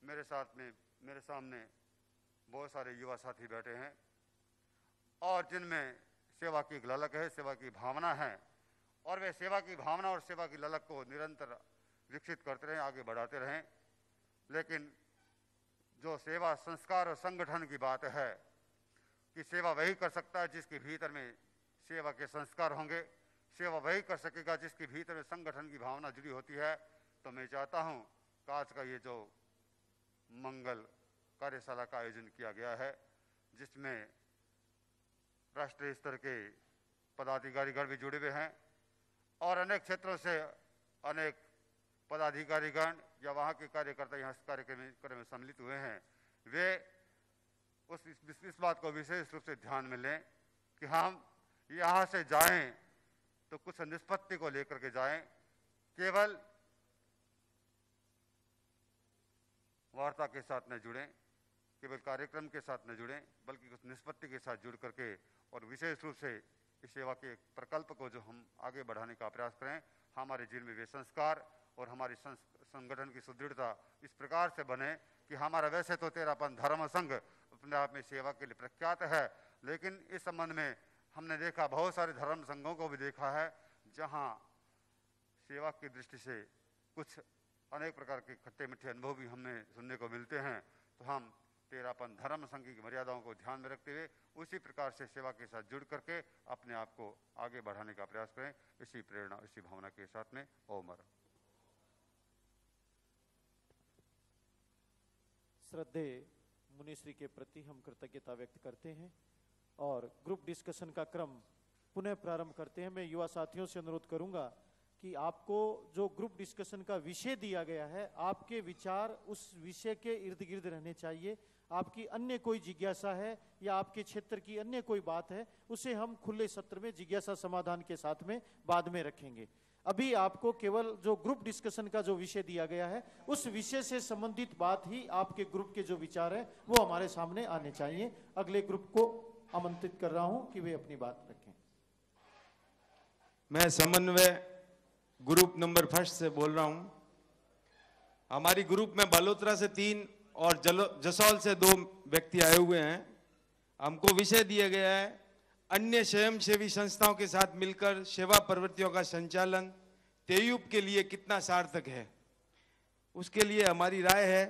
मेरे सामने बहुत सारे युवा साथी बैठे हैं और जिनमें सेवा की एक ललक है, सेवा की भावना है, और वे सेवा की भावना और सेवा की ललक को निरंतर विकसित करते रहें, आगे बढ़ाते रहें। लेकिन जो सेवा संस्कार और संगठन की बात है कि सेवा वही कर सकता है जिसके भीतर में सेवा के संस्कार होंगे, सेवा वही कर सकेगा जिसके भीतर में संगठन की भावना जुड़ी होती है। तो मैं चाहता हूं कि आज का ये जो मंगल कार्यशाला का आयोजन किया गया है, जिसमें राष्ट्रीय स्तर के पदाधिकारीगण भी जुड़े हुए हैं और अनेक क्षेत्रों से अनेक पदाधिकारीगण या वहाँ के कार्यकर्ता यहाँ इस कार्यक्रम में सम्मिलित हुए हैं, वे इस बात को विशेष रूप से ध्यान में लें कि हम यहाँ से जाएं तो कुछ निष्पत्ति को लेकर के जाएं। केवल वार्ता के साथ न जुड़ें, केवल कार्यक्रम के साथ न जुड़ें, बल्कि कुछ निष्पत्ति के साथ जुड़ करके और विशेष रूप से इस सेवा के प्रकल्प को जो हम आगे बढ़ाने का प्रयास करें, हमारे जीवन में वे संस्कार और हमारी संगठन की सुदृढ़ता इस प्रकार से बने कि हमारा वैसे तो 13 धर्म संघ अपने आप में सेवा के लिए प्रख्यात है, लेकिन इस संबंध में हमने देखा, बहुत सारे धर्म संघों को भी देखा है जहां सेवा की दृष्टि से कुछ अनेक प्रकार के खट्टे मीठे अनुभव भी हमें सुनने को मिलते हैं। तो हम तेरापन धर्म संघ की मर्यादाओं को ध्यान में रखते हुए उसी प्रकार से सेवा के साथ जुड़ करके अपने आप को आगे बढ़ाने का प्रयास करें। इसी प्रेरणा, इसी भावना के साथ में ओम। श्रद्धेय मुनिश्री के प्रति हम कृतज्ञता व्यक्त करते हैं और ग्रुप डिस्कशन का क्रम पुनः प्रारंभ करते हैं। मैं युवा साथियों से अनुरोध करूंगा कि आपको जो ग्रुप डिस्कशन का विषय दिया गया है, आपके विचार उस विषय के इर्द गिर्द रहने चाहिए। आपकी अन्य कोई जिज्ञासा है या आपके क्षेत्र की अन्य कोई बात है, उसे हम खुले सत्र में जिज्ञासा समाधान के साथ में बाद में रखेंगे। अभी आपको केवल जो ग्रुप डिस्कशन का जो विषय दिया गया है, उस विषय से संबंधित बात ही आपके ग्रुप के जो विचार है वो हमारे सामने आने चाहिए। अगले ग्रुप को आमंत्रित कर रहा हूं कि वे अपनी बात रखें। मैं समन्वय ग्रुप नंबर 1 से बोल रहा हूं। हमारी ग्रुप में बलोत्रा से 3 और जसौल से 2 व्यक्ति आए हुए हैं। हमको विषय दिया गया है अन्य स्वयंसेवी संस्थाओं के साथ मिलकर सेवा प्रवृत्तियों का संचालन तेयूब के लिए कितना सार्थक है। उसके लिए हमारी राय है,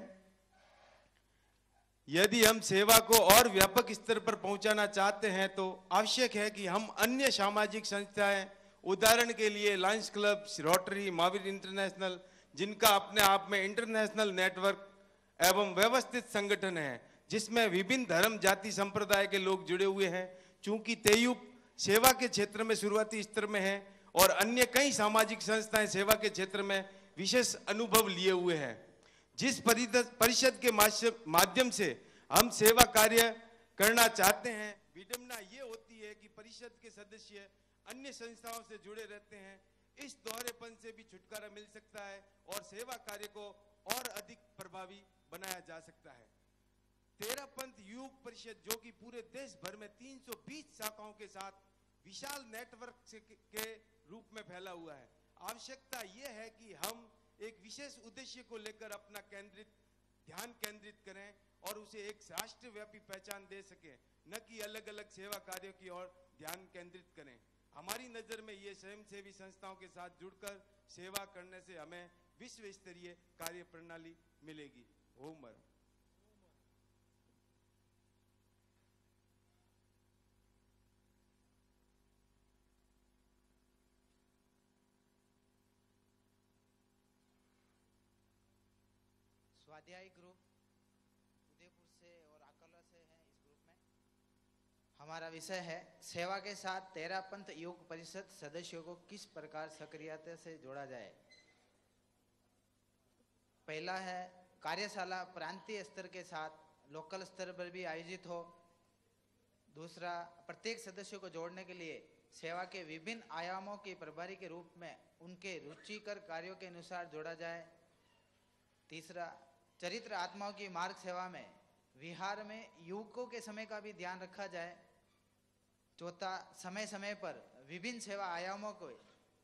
यदि हम सेवा को और व्यापक स्तर पर पहुंचाना चाहते हैं तो आवश्यक है कि हम अन्य सामाजिक संस्थाएं, उदाहरण के लिए Lions club, rotary, Mahavir international, जिनका अपने आप में इंटरनेशनल नेटवर्क एवं व्यवस्थित संगठन है जिसमें विभिन्न धर्म, जाति, संप्रदाय के लोग जुड़े हुए हैं। चूंकि तेयूब सेवा के क्षेत्र में शुरुआती स्तर में है और अन्य कई सामाजिक संस्थाएं सेवा के क्षेत्र में विशेष अनुभव लिए हुए हैं, जिस परिषद के माध्यम से हम सेवा कार्य करना चाहते हैं, विडंबना ये होती है कि परिषद के सदस्य अन्य संस्थाओं से जुड़े रहते हैं। इस दोहरेपन से भी छुटकारा मिल सकता है और सेवा कार्य को और अधिक प्रभावी बनाया जा सकता है। तेरापंथ युग परिषद, जो कि पूरे देश भर में 320 शाखाओं के साथ विशाल नेटवर्क के रूप में फैला हुआ है, आवश्यकता यह है कि हम एक विशेष उद्देश्य को लेकर अपना ध्यान केंद्रित करें और उसे एक राष्ट्रव्यापी पहचान दे सके, न कि अलग अलग सेवा कार्यों की ओर ध्यान केंद्रित करें। हमारी नजर में ये स्वयंसेवी संस्थाओं के साथ जुड़कर सेवा करने से हमें विश्व स्तरीय कार्य प्रणाली मिलेगी। ओम। स्वाध्याय ग्रुप उदयपुर से और अकोला से हैं। इस ग्रुप में हमारा विषय है सेवा के साथ तेरापंथ योग परिषद सदस्यों को किस प्रकार सक्रियता से जोड़ा जाए। पहला है कार्यशाला प्रांतीय स्तर के साथ लोकल स्तर पर भी आयोजित हो। दूसरा, प्रत्येक सदस्य को जोड़ने के लिए सेवा के विभिन्न आयामों के प्रभारी के रूप में उनके रुचिकर कार्यों के अनुसार जोड़ा जाए। तीसरा, चरित्र आत्माओं की मार्ग सेवा में विहार में युवकों के समय का भी ध्यान रखा जाए। चौथा, समय समय पर विभिन्न सेवा आयामों को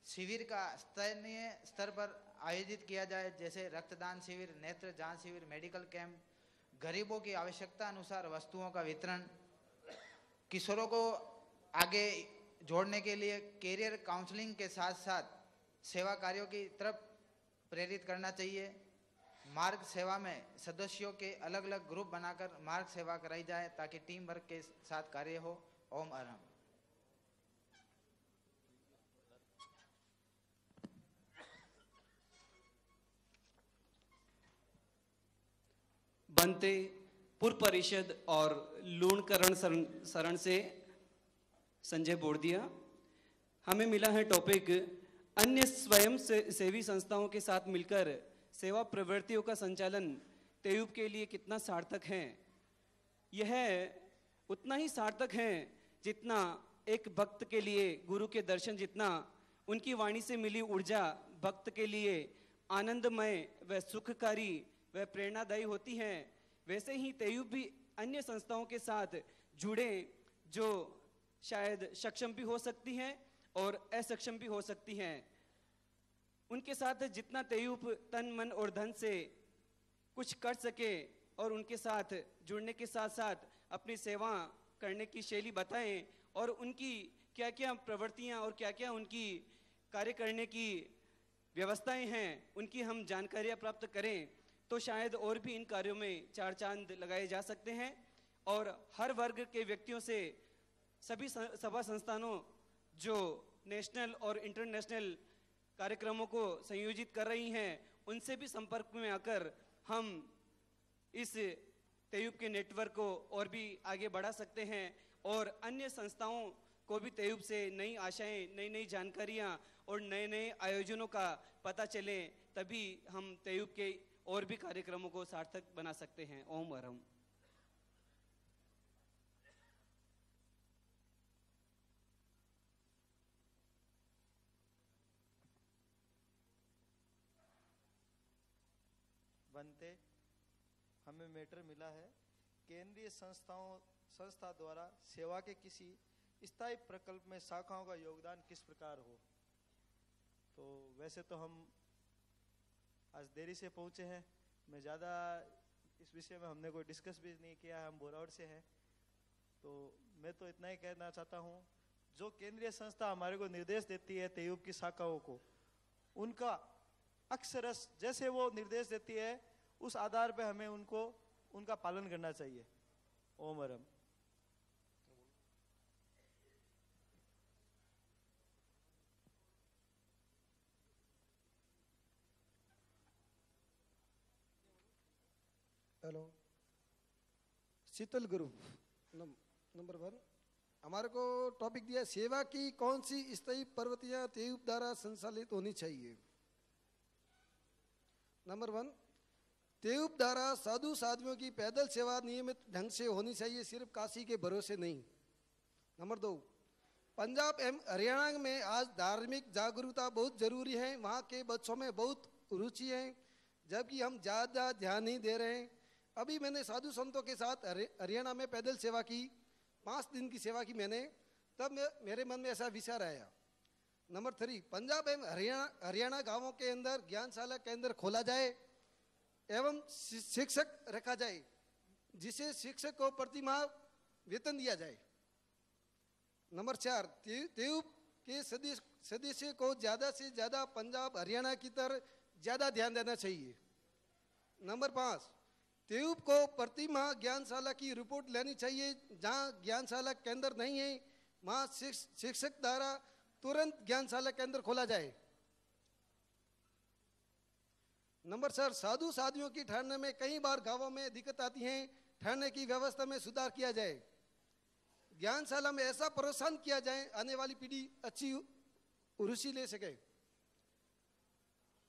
शिविर का स्थानीय स्तर पर आयोजित किया जाए, जैसे रक्तदान शिविर, नेत्र जांच शिविर, मेडिकल कैंप, गरीबों की आवश्यकता अनुसार वस्तुओं का वितरण। किशोरों को आगे जोड़ने के लिए कैरियर काउंसलिंग के साथ साथ सेवा कार्यों की तरफ प्रेरित करना चाहिए। मार्ग सेवा में सदस्यों के अलग अलग ग्रुप बनाकर मार्ग सेवा कराई जाए ताकि टीम वर्क के साथ कार्य हो। ओम अरहम। बनते पूर्व परिषद और लूणकरण शरण से संजय बोर्दिया। हमें मिला है टॉपिक अन्य स्वयं सेवी संस्थाओं के साथ मिलकर सेवा प्रवृत्तियों का संचालन तेयूब के लिए कितना सार्थक है। यह उतना ही सार्थक है जितना एक भक्त के लिए गुरु के दर्शन, जितना उनकी वाणी से मिली ऊर्जा भक्त के लिए आनंदमय व सुखकारी व प्रेरणादायी होती हैं, वैसे ही तेयूब भी अन्य संस्थाओं के साथ जुड़े जो शायद सक्षम भी हो सकती हैं और असक्षम भी हो सकती हैं। उनके साथ जितना तेयूब तन मन और धन से कुछ कर सके और उनके साथ जुड़ने के साथ साथ अपनी सेवा करने की शैली बताएं और उनकी क्या क्या प्रवृत्तियां और क्या क्या उनकी कार्य करने की व्यवस्थाएं हैं, उनकी हम जानकारियां प्राप्त करें, तो शायद और भी इन कार्यों में चार चांद लगाए जा सकते हैं। और हर वर्ग के व्यक्तियों से सभी सभा संस्थानों जो नेशनल और इंटरनेशनल कार्यक्रमों को संयोजित कर रही हैं, उनसे भी संपर्क में आकर हम इस तेयूब के नेटवर्क को और भी आगे बढ़ा सकते हैं और अन्य संस्थाओं को भी तेयूब से नई आशाएं, नई नई जानकारियां और नए नए आयोजनों का पता चले, तभी हम तेयूब के और भी कार्यक्रमों को सार्थक बना सकते हैं। ओम अरहम। बनते हमें मैटर मिला है, केंद्रीय संस्था द्वारा सेवा के किसी स्थायी प्रकल्प में शाखाओं का योगदान किस प्रकार हो। तो वैसे तो हम आज देरी से पहुंचे हैं, मैं ज़्यादा इस विषय में हमने कोई डिस्कस भी नहीं किया है, हम बोरावट से हैं। तो मैं तो इतना ही कहना चाहता हूं, जो केंद्रीय संस्था हमारे को निर्देश देती है तेयूब की शाखाओं को, उनका अक्षरश जैसे वो निर्देश देती है उस आधार पे हमें उनका पालन करना चाहिए। ओम अरहम। हेलो, शीतल ग्रुप नंबर 1, हमारे को टॉपिक दिया सेवा की कौन सी स्थायी प्रवृत्तियां तेयूब द्वारा संचालित होनी चाहिए। नंबर 1, तेयूब द्वारा साधु साध्वियों की पैदल सेवा नियमित ढंग से होनी चाहिए, सिर्फ काशी के भरोसे नहीं। नंबर 2, पंजाब एवं हरियाणा में आज धार्मिक जागरूकता बहुत जरूरी है, वहाँ के बच्चों में बहुत रुचि है, जबकि हम ज़्यादा ध्यान नहीं दे रहे हैं। अभी मैंने साधु संतों के साथ हरियाणा में पैदल सेवा की, 5 दिन की सेवा की मैंने, तब मेरे मन में ऐसा विचार आया। नंबर 3, पंजाब एवं हरियाणा गांवों के अंदर ज्ञानशाला केंद्र खोला जाए एवं शिक्षक रखा जाए, जिसे शिक्षक को प्रति माह वेतन दिया जाए। नंबर 4, तेयूब के सदस्य को ज़्यादा से ज़्यादा पंजाब हरियाणा की तरफ ज़्यादा ध्यान देना चाहिए। नंबर 5, तेयूब को प्रति माह ज्ञानशाला की रिपोर्ट लेनी चाहिए, जहाँ ज्ञानशाला केंद्र नहीं है वहाँ शिक्षक द्वारा तुरंत ज्ञानशाला केंद्र खोला जाए। नंबर 4, साधु साध्वियों की ठहरने में कई बार गांवों में दिक्कत आती है, ठहरने की व्यवस्था में सुधार किया जाए। ज्ञानशाला में ऐसा प्रोत्साहन किया जाए आने वाली पीढ़ी अच्छी रुचि ले सके।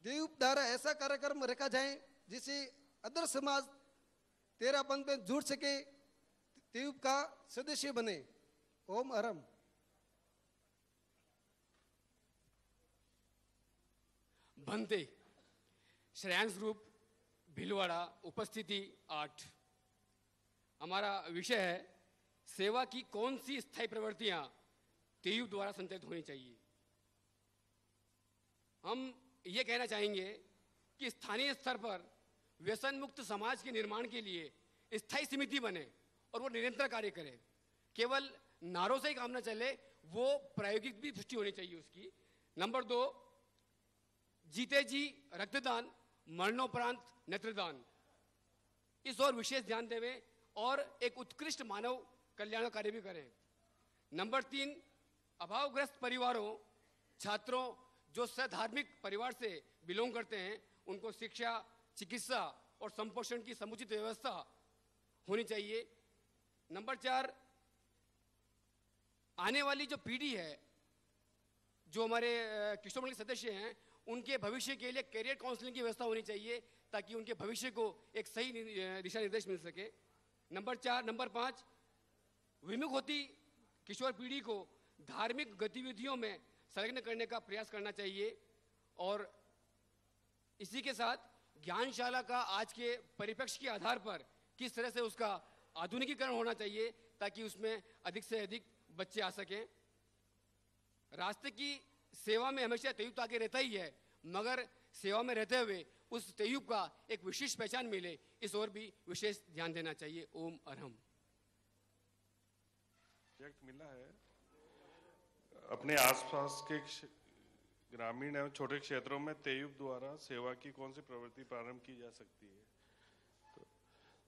तेयूब द्वारा ऐसा कार्यक्रम रखा जाए जिससे अदर समाज तेरापन में जुड़ सके, तेयूब का सदस्य बने। ओम अरहम। बनते श्रेयांश ग्रुप भीलवाड़ा, उपस्थिति 8। हमारा विषय है सेवा की कौन सी स्थायी प्रवृत्तियां तेयूब द्वारा संचालित होनी चाहिए। हम ये कहना चाहेंगे कि स्थानीय स्तर पर व्यसन मुक्त समाज के निर्माण के लिए स्थायी समिति बने और वो निरंतर कार्य करे। केवल नारों से ही काम न चले, वो प्रायोगिक भी दृष्टि होनी चाहिए उसकी। नंबर 2, जीते जी रक्तदान, मरणोपरांत नेत्रदान, इस और विशेष ध्यान देवें और एक उत्कृष्ट मानव कल्याण कार्य भी करें। नंबर 3, अभावग्रस्त परिवारों, छात्रों जो सधार्मिक परिवार से बिलोंग करते हैं, उनको शिक्षा, चिकित्सा और संपोषण की समुचित व्यवस्था होनी चाहिए। नंबर 4, आने वाली जो पीढ़ी है, जो हमारे किशोर मंडल के सदस्य हैं, उनके भविष्य के लिए कैरियर काउंसलिंग की व्यवस्था होनी चाहिए, ताकि उनके भविष्य को एक सही दिशा निर्देश मिल सके। नंबर 5, विमुख होती किशोर पीढ़ी को धार्मिक गतिविधियों में संलग्न करने का प्रयास करना चाहिए। और इसी के साथ ज्ञानशाला का आज के परिप्रेक्ष्य के आधार पर किस तरह से उसका आधुनिकीकरण होना चाहिए, ताकि उसमें अधिक से अधिक बच्चे आ सकें। रास्ते की सेवा में हमेशा तेयूब आगे रहता ही है, मगर सेवा में रहते हुए उस तेयूब का एक विशेष पहचान मिले, इस ओर भी विशेष ध्यान देना चाहिए। ओम अरहम। मिला है अपने आसपास के ग्रामीण एवं छोटे क्षेत्रों में तेयूब द्वारा सेवा की कौन सी प्रवृत्ति प्रारंभ की जा सकती है।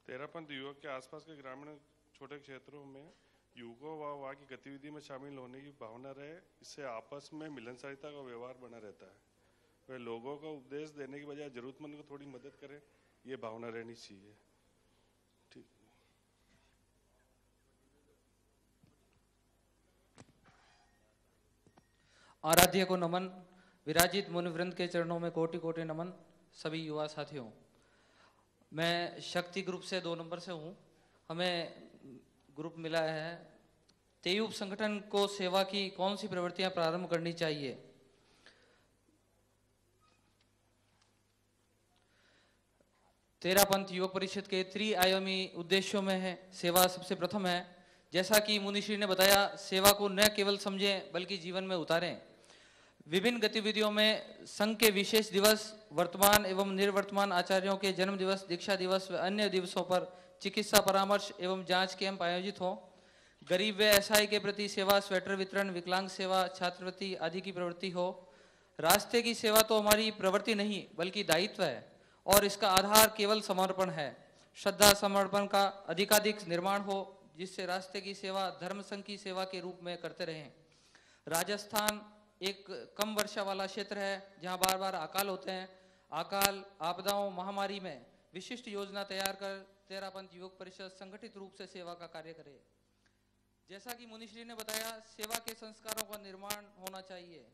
तेरापंथ युवक के आसपास के ग्रामीण छोटे क्षेत्रों में युवकों व वहाँ की गतिविधि में शामिल होने की भावना रहे, इससे आपस में मिलनसारिता का व्यवहार बना रहता है। वे लोगों को उपदेश देने की बजाय जरूरतमंद को थोड़ी मदद करें, ये भावना रहनी चाहिए। ठीक। आराध्य को नमन। विराजित मुनिवृंद के चरणों में कोटि कोटि नमन। सभी युवा साथियों, मैं शक्ति ग्रुप से 2 नंबर से हूँ। हमें ग्रुप मिला है, तेयूब संगठन को सेवा की कौन सी प्रवृत्तियां प्रारंभ करनी चाहिए। तेरापंथ युवक परिषद के त्रिआयामी उद्देश्यों में है सेवा सबसे प्रथम है। जैसा कि मुनिश्री ने बताया, सेवा को न केवल समझें बल्कि जीवन में उतारें। विभिन्न गतिविधियों में संघ के विशेष दिवस, वर्तमान एवं निर्वर्तमान आचार्यों के जन्म दिवस, दीक्षा दिवस व अन्य दिवसों पर चिकित्सा परामर्श एवं जांच कैंप आयोजित हो। गरीब व असहाय के प्रति सेवा, स्वेटर वितरण, विकलांग सेवा, छात्रवृत्ति आदि की प्रवृत्ति हो। रास्ते की सेवा तो हमारी प्रवृत्ति नहीं बल्कि दायित्व है और इसका आधार केवल समर्पण है। श्रद्धा समर्पण का अधिकाधिक निर्माण हो जिससे रास्ते की सेवा धर्म संघ की सेवा के रूप में करते रहें। राजस्थान एक कम वर्षा वाला क्षेत्र है जहां बार बार अकाल होते हैं। अकाल, आपदाओं, महामारी में विशिष्ट योजना तैयार कर तेरापंथ युवक परिषद संगठित रूप से सेवा का कार्य करे। जैसा कि मुनिश्री ने बताया, सेवा के संस्कारों का निर्माण होना चाहिए।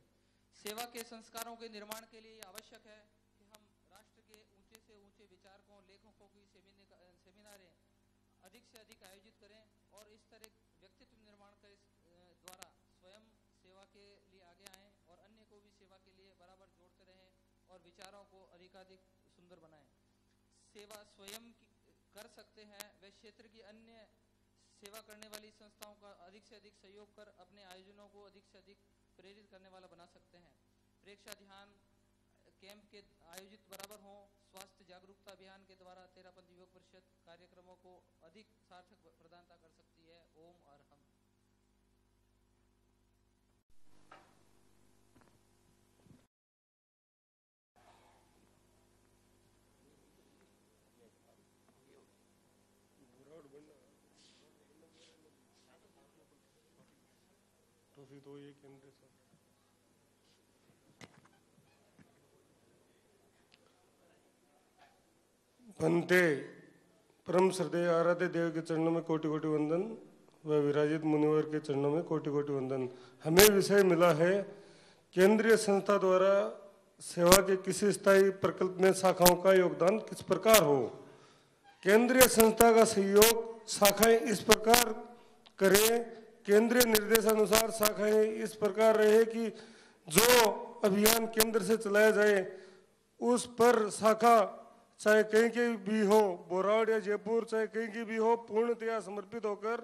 सेवा के संस्कारों के निर्माण के लिए आवश्यक है कि हम राष्ट्र के ऊंचे से ऊंचे विचारकों, लेखकों की सेमिनारें अधिक से अधिक आयोजित करें और इस तरह व्यक्तित्व निर्माण के द्वारा स्वयं सेवा के लिए आगे आएं और अन्य को भी सेवा के लिए बराबर जोड़ते रहें और विचारों को अधिकाधिक सुंदर बनाएं। सेवा स्वयं कर सकते हैं, वे क्षेत्र की अन्य सेवा करने वाली संस्थाओं का अधिक से अधिक सहयोग कर अपने आयोजनों को अधिक से अधिक प्रेरित करने वाला बना सकते हैं। प्रेक्षा ध्यान कैंप के आयोजित बराबर हों। स्वास्थ्य जागरूकता अभियान के द्वारा तेरापंथ युवक परिषद कार्यक्रमों को अधिक सार्थक प्रदानता कर सकती है। ओम अरहम। तो ये केंद्र बनते परम श्रद्धेय आराध्य देव के चरणों में कोटि कोटि वंदन व विराजित मुनिवर के चरणों में कोटि कोटि वंदन। हमें विषय मिला है, केंद्रीय संस्था द्वारा सेवा के किसी स्थायी प्रकल्प में शाखाओं का योगदान किस प्रकार हो। केंद्रीय संस्था का सहयोग शाखाएं इस प्रकार करें। केंद्रीय निर्देशानुसार शाखाएं इस प्रकार रहे कि जो अभियान केंद्र से चलाया जाए उस पर शाखा चाहे कहीं की भी हो, बोरावड़ या जयपुर चाहे कहीं की भी हो, पूर्णतया समर्पित होकर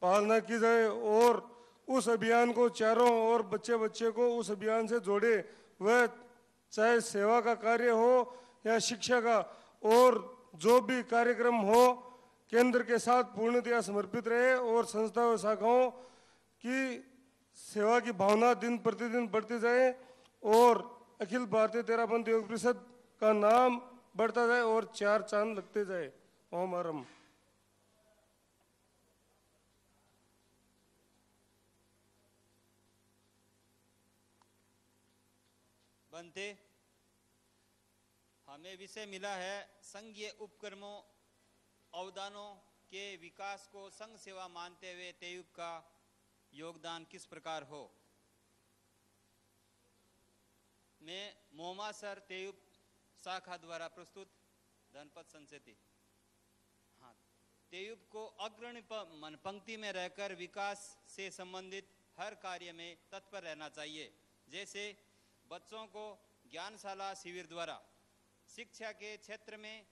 पालना की जाए और उस अभियान को चारों ओर बच्चे बच्चे को उस अभियान से जोड़े। वह चाहे सेवा का कार्य हो या शिक्षा का, और जो भी कार्यक्रम हो केंद्र के साथ पूर्णतया समर्पित रहे और संस्था और शाखाओं की सेवा की भावना दिन प्रतिदिन बढ़ती जाए और अखिल भारतीय तेरापंथ युवक परिषद का नाम बढ़ता जाए और 4 चांद लगते जाए। ओम अरहम। बनते हमें विषय मिला है, संघीय उपक्रमों अवदानों के विकास को संघ सेवा मानते हुए तेयूब का योगदान किस प्रकार हो। मैं मोहम्मद सर तेयूब शाखा द्वारा प्रस्तुत धनपत संचेती। हाँ, तेयूब को अग्रणी पंक्ति में रहकर विकास से संबंधित हर कार्य में तत्पर रहना चाहिए। जैसे बच्चों को ज्ञानशाला शिविर द्वारा शिक्षा के क्षेत्र में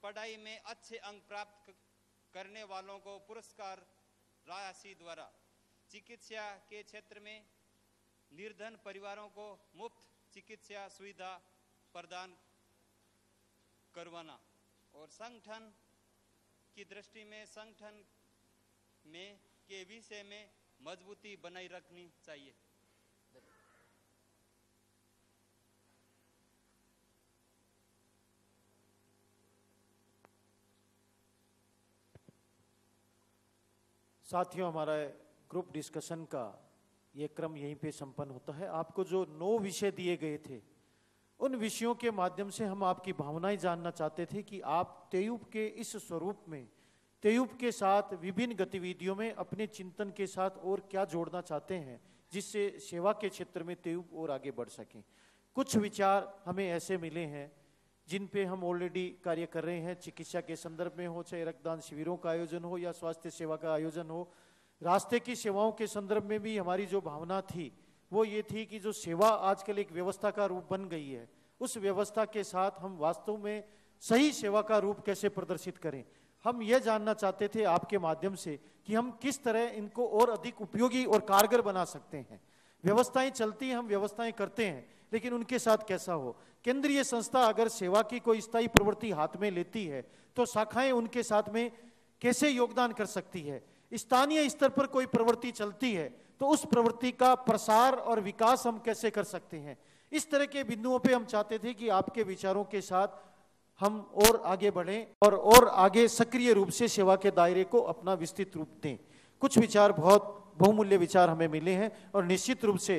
पढ़ाई में अच्छे अंक प्राप्त करने वालों को पुरस्कार राशि द्वारा, चिकित्सा के क्षेत्र में निर्धन परिवारों को मुफ्त चिकित्सा सुविधा प्रदान करवाना और संगठन की दृष्टि में संगठन में के विषय में मजबूती बनाई रखनी चाहिए। साथियों, हमारा ग्रुप डिस्कशन का ये क्रम यहीं पे संपन्न होता है। आपको जो 9 विषय दिए गए थे, उन विषयों के माध्यम से हम आपकी भावनाएं जानना चाहते थे कि आप तेयूब के इस स्वरूप में, तेयूब के साथ विभिन्न गतिविधियों में अपने चिंतन के साथ और क्या जोड़ना चाहते हैं, जिससे सेवा के क्षेत्र में तेयूब और आगे बढ़ सकें। कुछ विचार हमें ऐसे मिले हैं जिन पे हम ऑलरेडी कार्य कर रहे हैं, चिकित्सा के संदर्भ में हो, चाहे रक्तदान शिविरों का आयोजन हो या स्वास्थ्य सेवा का आयोजन हो। रास्ते की सेवाओं के संदर्भ में भी हमारी जो भावना थी वो ये थी कि जो सेवा आजकल एक व्यवस्था का रूप बन गई है, उस व्यवस्था के साथ हम वास्तव में सही सेवा का रूप कैसे प्रदर्शित करें। हम ये जानना चाहते थे आपके माध्यम से कि हम किस तरह इनको और अधिक उपयोगी और कारगर बना सकते हैं। व्यवस्थाएं चलती हैं, हम व्यवस्थाएं करते हैं, लेकिन उनके साथ कैसा हो। केंद्रीय संस्था अगर सेवा की कोई स्थायी प्रवृत्ति हाथ में लेती है तो शाखाएं उनके साथ में कैसे योगदान कर सकती है। स्थानीय स्तर पर कोई प्रवृत्ति चलती है तो उस प्रवृत्ति का प्रसार और विकास हम कैसे कर सकते हैं। इस तरह के बिंदुओं पे हम चाहते थे कि आपके विचारों के साथ हम और आगे बढ़ें और आगे सक्रिय रूप से सेवा के दायरे को अपना विस्तृत रूप दें। कुछ विचार, बहुत बहुमूल्य विचार हमें मिले हैं और निश्चित रूप से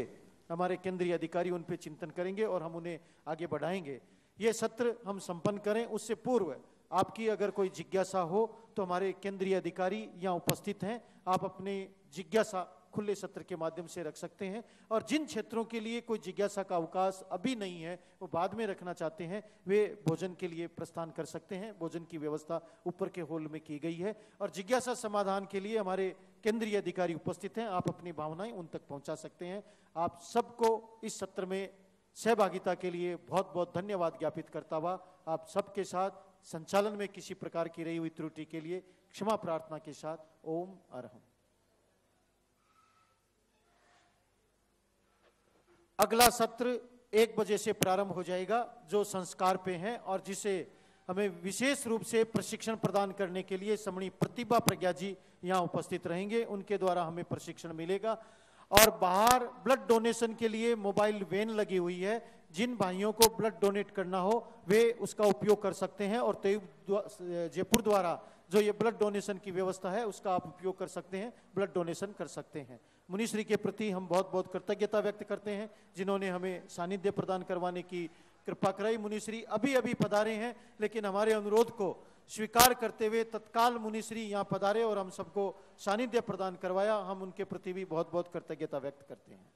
हमारे केंद्रीय अधिकारी उन पे चिंतन करेंगे और हम उन्हें आगे बढ़ाएंगे। ये सत्र हम संपन्न करें उससे पूर्व आपकी अगर कोई जिज्ञासा हो तो हमारे केंद्रीय अधिकारी यहाँ उपस्थित हैं, आप अपनी जिज्ञासा खुले सत्र के माध्यम से रख सकते हैं। और जिन क्षेत्रों के लिए कोई जिज्ञासा का अवकाश अभी नहीं है, वो बाद में रखना चाहते हैं, वे भोजन के लिए प्रस्थान कर सकते हैं। भोजन की व्यवस्था ऊपर के हॉल में की गई है और जिज्ञासा समाधान के लिए हमारे केंद्रीय अधिकारी उपस्थित हैं, आप अपनी भावनाएं उन तक पहुंचा सकते हैं। आप सबको इस सत्र में सहभागिता के लिए बहुत बहुत धन्यवाद ज्ञापित करता हुआ आप सबके साथ संचालन में किसी प्रकार की रही हुई त्रुटि के लिए क्षमा प्रार्थना के साथ ओम अरहम। अगला सत्र 1 बजे से प्रारंभ हो जाएगा, जो संस्कार पे है और जिसे हमें विशेष रूप से प्रशिक्षण प्रदान करने के लिए समणी प्रतिभा प्रज्ञा जी यहाँ उपस्थित रहेंगे, उनके द्वारा हमें प्रशिक्षण मिलेगा। और बाहर ब्लड डोनेशन के लिए मोबाइल वैन लगी हुई है, जिन भाइयों को ब्लड डोनेट करना हो वे उसका उपयोग कर सकते हैं और जयपुर द्वारा जो ये ब्लड डोनेशन की व्यवस्था है उसका आप उपयोग कर सकते हैं, ब्लड डोनेशन कर सकते हैं। मुनिश्री के प्रति हम बहुत बहुत कृतज्ञता व्यक्त करते हैं जिन्होंने हमें सानिध्य प्रदान करवाने की कृपा कराई। मुनिश्री अभी अभी पधारे हैं, लेकिन हमारे अनुरोध को स्वीकार करते हुए तत्काल मुनिश्री यहाँ पधारे और हम सबको सानिध्य प्रदान करवाया। हम उनके प्रति भी बहुत बहुत कृतज्ञता व्यक्त करते हैं।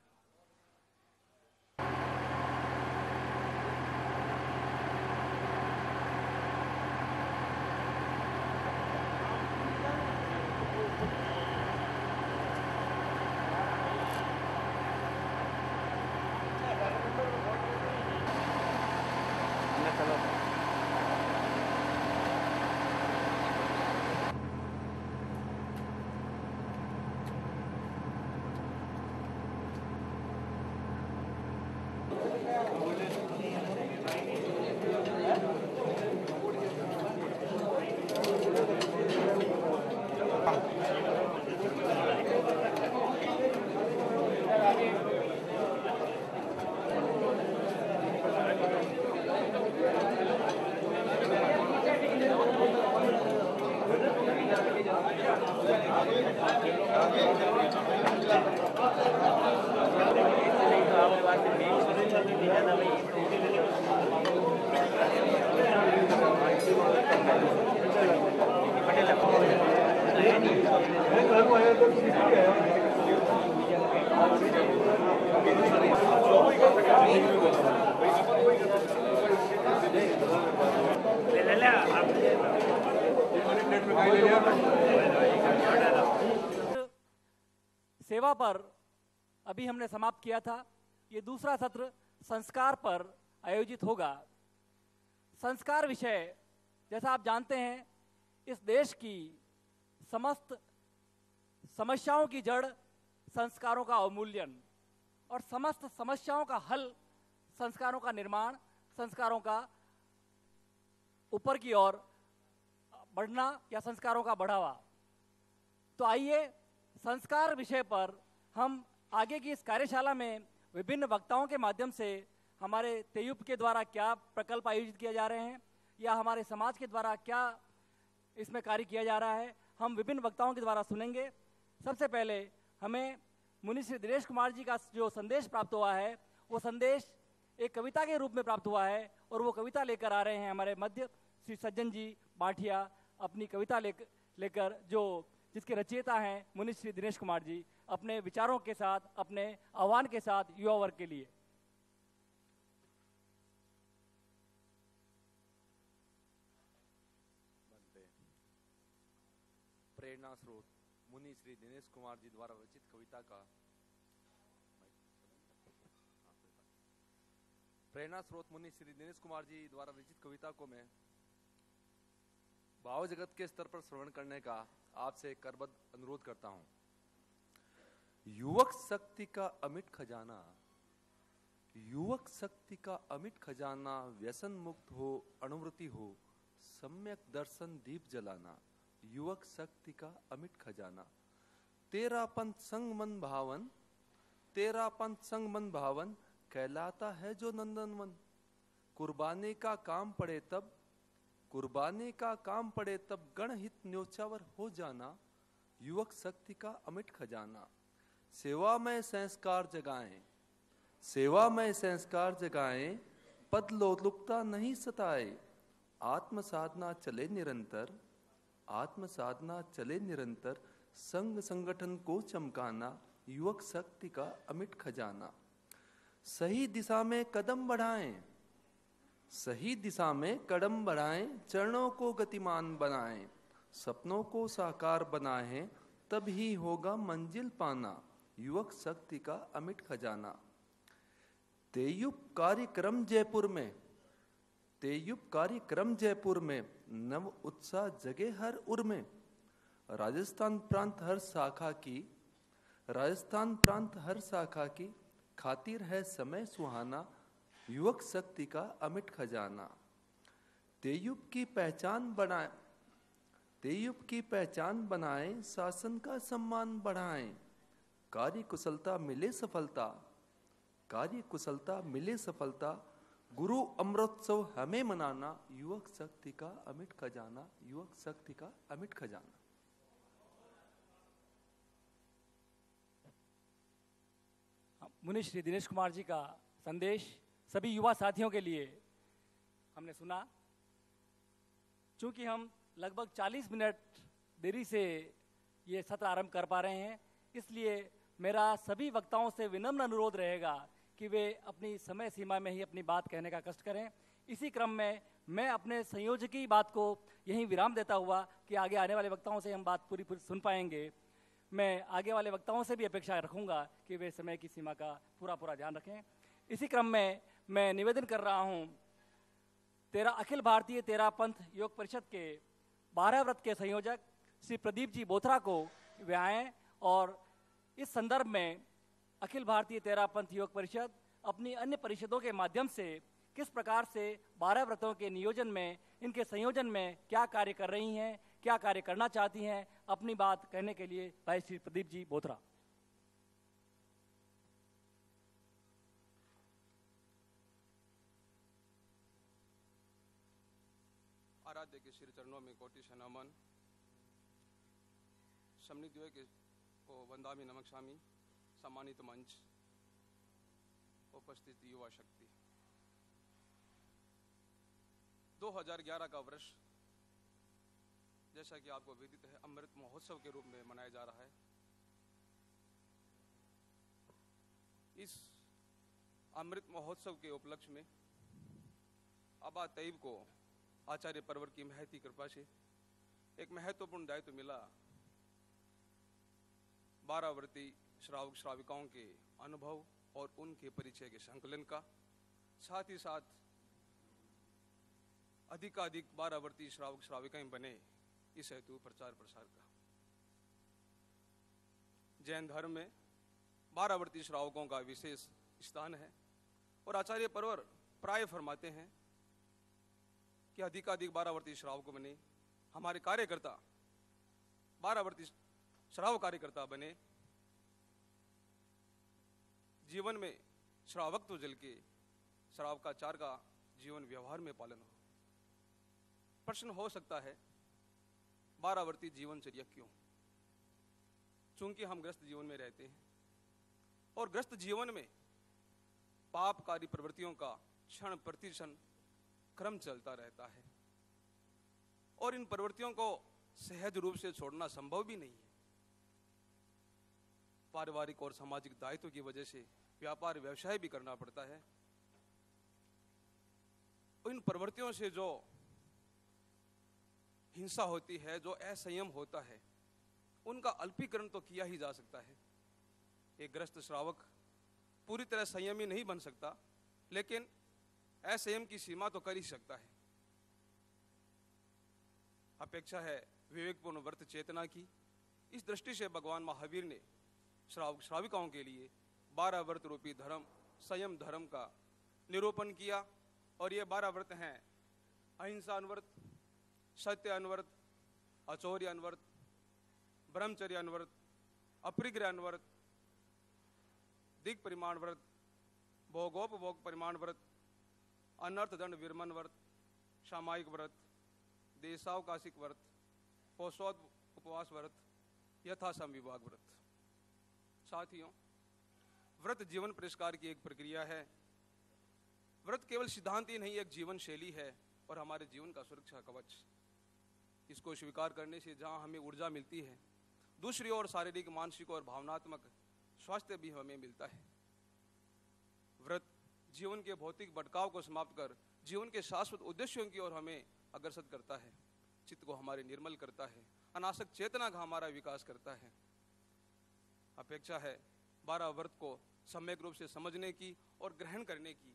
सेवा पर अभी हमने समाप्त किया था। ये दूसरा सत्र संस्कार पर आयोजित होगा। संस्कार विषय, जैसा आप जानते हैं, इस देश की समस्त समस्याओं की जड़ संस्कारों का अवमूल्यन और समस्त समस्याओं का हल, संस्कारों का निर्माण, संस्कारों का ऊपर की ओर बढ़ना या संस्कारों का बढ़ावा। तो आइए संस्कार विषय पर हम आगे की इस कार्यशाला में विभिन्न वक्ताओं के माध्यम से हमारे तेयूप के द्वारा क्या प्रकल्प आयोजित किए जा रहे हैं या हमारे समाज के द्वारा क्या इसमें कार्य किया जा रहा है, हम विभिन्न वक्ताओं के द्वारा सुनेंगे। सबसे पहले हमें मुनि श्री दिनेश कुमार जी का जो संदेश प्राप्त हुआ है वो संदेश एक कविता के रूप में प्राप्त हुआ है और वो कविता लेकर आ रहे हैं हमारे मध्य श्री सज्जन जी बाठिया अपनी कविता लेकर जो जिसके रचयिता हैं मुनि श्री दिनेश कुमार जी अपने विचारों के साथ अपने आह्वान के साथ युवा वर्ग के लिए। प्रेरणा स्रोत मुनि श्री दिनेश कुमार जी द्वारा रचित कविता का प्रेरणा स्रोत मुनि श्री दिनेश कुमार जी द्वारा रचित कविता को मैं भाव जगत के स्तर पर श्रवण करने का आपसे करबद्ध अनुरोध करता हूं। युवक शक्ति का अमिट खजाना, युवक शक्ति का अमिट खजाना, व्यसन मुक्त हो अणुवृत्ति हो, सम्यक दर्शन दीप जलाना, युवक शक्ति का अमिट खजाना। तेरा पंथ संग मन भावन, तेरा पंथ संग मन भावन, कहलाता है जो नंदनवन। कुर्बानी का काम पड़े तब, कुर्बानी का काम पड़े तब गणहित न्योछावर हो जाना, युवक शक्ति का अमिट खजाना। सेवा में संस्कार जगाएं, सेवा में संस्कार जगाएं, पद लोलुपता नहीं सताए। आत्म साधना चले निरंतर, आत्म साधना चले निरंतर, संग संगठन को चमकाना, युवक शक्ति का अमिट खजाना। सही दिशा में कदम बढ़ाएं, सही दिशा में कदम बढ़ाएं, चरणों को गतिमान बनाएं, सपनों को साकार बनाएं, तब ही होगा मंजिल पाना, युवक शक्ति का अमिट खजाना। तेयुप कार्यक्रम जयपुर में, तेयुप कार्यक्रम जयपुर में, नव उत्साह जगे हर उर में। राजस्थान प्रांत हर शाखा की, राजस्थान प्रांत हर शाखा की, खातिर है समय सुहाना, युवक शक्ति का अमिट खजाना। तेयुप की पहचान बनाए, तेयुप की पहचान बनाएं, शासन का सम्मान बढ़ाएं। कार्य कुशलता मिले सफलता, कार्य कुशलता मिले सफलता, गुरु अमृतोत्सव हमें मनाना, युवक शक्ति का अमिट खजाना, युवक शक्ति का अमिट खजाना। मुनि श्री दिनेश कुमार जी का संदेश सभी युवा साथियों के लिए हमने सुना। चूंकि हम लगभग 40 मिनट देरी से ये सत्र आरंभ कर पा रहे हैं, इसलिए मेरा सभी वक्ताओं से विनम्र अनुरोध रहेगा कि वे अपनी समय सीमा में ही अपनी बात कहने का कष्ट करें। इसी क्रम में मैं अपने संयोजकी बात को यहीं विराम देता हुआ कि आगे आने वाले वक्ताओं से हम बात पूरी सुन पाएंगे, मैं आगे वाले वक्ताओं से भी अपेक्षा रखूंगा कि वे समय की सीमा का पूरा ध्यान रखें। इसी क्रम में मैं निवेदन कर रहा हूं तेरा अखिल भारतीय तेरा पंथ योग परिषद के 12 व्रत के संयोजक श्री प्रदीप जी बोथरा को वे आएं और इस संदर्भ में अखिल भारतीय तेरा पंथ योग परिषद अपनी अन्य परिषदों के माध्यम से किस प्रकार से 12 व्रतों के नियोजन में, इनके संयोजन में क्या कार्य कर रही हैं, क्या कार्य करना चाहती हैं, अपनी बात कहने के लिए भाई श्री प्रदीप जी बोथरा। आराध्य के श्री चरणों में कोटि से नमन। सम्निध्य के को वंदामी नमस्कामी। सम्मानित मंच, उपस्थित युवा शक्ति, 2011 का वर्ष जैसा कि आपको विदित है अमृत महोत्सव के रूप में मनाया जा रहा है। इस अमृत महोत्सव के उपलक्ष्य में अबा तैयब को आचार्य परवर की महती कृपा से एक महत्वपूर्ण दायित्व मिला 12 व्रती श्रावक श्राविकाओं के अनुभव और उनके परिचय के संकलन का, साथ ही साथ अधिकाधिक 12 व्रती श्रावक श्राविकाएं बने इस हेतु प्रचार प्रसार का। जैन धर्म में 12 व्रती श्रावकों का विशेष स्थान है और आचार्य परवर प्राय फरमाते हैं कि अधिकाधिक 12 व्रती श्रावक बने, हमारे कार्यकर्ता 12 व्रती श्रावक कार्यकर्ता बने, जीवन में श्रावकत्व जल के श्रावकाचार का जीवन व्यवहार में पालन हो। प्रश्न हो सकता है 12 व्रती जीवनचर्या क्यों? चूंकि हम ग्रस्त जीवन में रहते हैं और ग्रस्त जीवन में पापकारी प्रवृत्तियों का क्षण प्रतिक्षण क्रम चलता रहता है और इन प्रवृत्तियों को सहज रूप से छोड़ना संभव भी नहीं है। पारिवारिक और सामाजिक दायित्व की वजह से व्यापार व्यवसाय भी करना पड़ता है। इन प्रवृत्तियों से जो हिंसा होती है, जो असंयम होता है, उनका अल्पीकरण तो किया ही जा सकता है। एक ग्रस्त श्रावक पूरी तरह संयमी नहीं बन सकता, लेकिन असंयम की सीमा तो कर ही सकता है। अपेक्षा है विवेकपूर्ण व्रत चेतना की। इस दृष्टि से भगवान महावीर ने श्रावक श्राविकाओं के लिए 12 व्रत रूपी धर्म, संयम धर्म का निरूपण किया और ये 12 व्रत हैं: अहिंसा अनव्रत, सत्य अनव्रत, अचौर्य अनव्रत, ब्रह्मचर्य अनव्रत, अपरिग्रह अनव्रत, दिग परिमाण व्रत, भोगोपभोग परिमाण व्रत, अनर्थ दंड विरमन व्रत, सामायिक व्रत, देशावकाशिक व्रत, पोषोद उपवास व्रत, यथासम विभाग व्रत। साथियों, व्रत जीवन परिष्कार की एक प्रक्रिया है। व्रत केवल सिद्धांत ही नहीं, एक जीवन शैली है और हमारे जीवन का सुरक्षा कवच। इसको स्वीकार करने से जहां हमें ऊर्जा मिलती है, दूसरी ओर शारीरिक, मानसिक और भावनात्मक स्वास्थ्य भी हमें मिलता है। व्रत जीवन के भौतिक भटकाव को समाप्त कर जीवन के शाश्वत उद्देश्यों की ओर हमें अग्रसर करता है, चित्त को हमारे निर्मल करता है, अनासक्त चेतना का हमारा विकास करता है। अपेक्षा है 12 व्रत को सम्यक रूप से समझने की और ग्रहण करने की।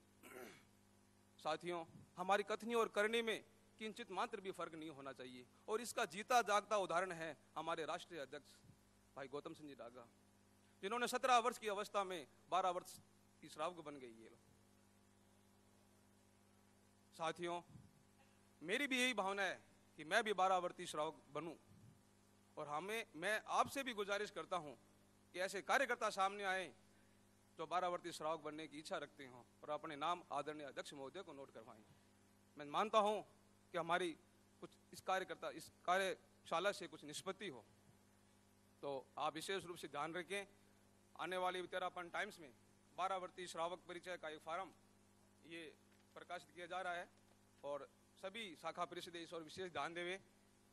साथियों, हमारी कथनी और करनी में किंचित मात्र भी फर्क नहीं होना चाहिए और इसका जीता जागता उदाहरण है हमारे राष्ट्रीय अध्यक्ष भाई गौतम सिंह जी डागा, जिन्होंने 17 वर्ष की अवस्था में 12 वर्ष की श्रावक बन गई है। साथियों, मेरी भी यही भावना है कि मैं भी 12 वर्षीय श्रावक बनूं और मैं आपसे भी गुजारिश करता हूं कि ऐसे कार्यकर्ता सामने आए जो 12 वर्षीय श्रावक बनने की इच्छा रखते हों और अपने नाम आदरणीय अध्यक्ष महोदय को नोट करवाएं। मैं मानता हूं कि हमारी कुछ इस कार्यशाला से कुछ निष्पत्ति हो, तो आप विशेष रूप से ध्यान रखें। आने वाली उत्तराखंड टाइम्स में 12 वर्षीय श्रावक परिचय का एक फार्म ये प्रकाशित किया जा रहा है और सभी शाखा परिषदें इस और विशेष ध्यान देवे।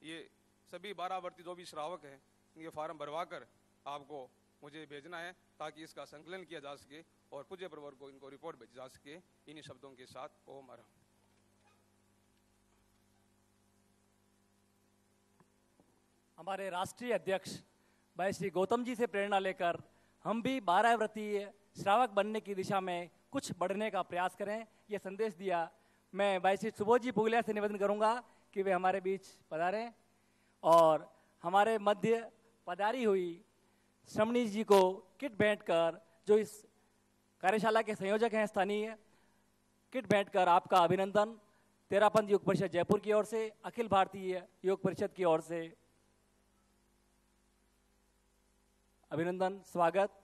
ये सभी 12 वर्षीय जो भी श्रावक हैं, ये फार्म भरवा कर आपको मुझे भेजना है ताकि इसका संकलन किया जा सके और पूज्य प्रवर को इनको रिपोर्ट भेजी जा सके। इन्हीं शब्दों के साथ ओम अरहम। हमारे राष्ट्रीय अध्यक्ष भाई श्री गौतम जी से प्रेरणा लेकर हम भी 12 व्रतीय श्रावक बनने की दिशा में कुछ बढ़ने का प्रयास करें, ये संदेश दिया। मैं भाई श्री सुबोध जी पुगलिया से निवेदन करूंगा कि वे हमारे बीच पधारें और हमारे मध्य पधारी हुई श्रमणी जी को किट भेंट कर, जो इस कार्यशाला के संयोजक हैं स्थानीय, किट भेंट कर आपका अभिनंदन तेरापंथ योग परिषद जयपुर की ओर से, अखिल भारतीय योग परिषद की ओर से अभिनंदन, स्वागत।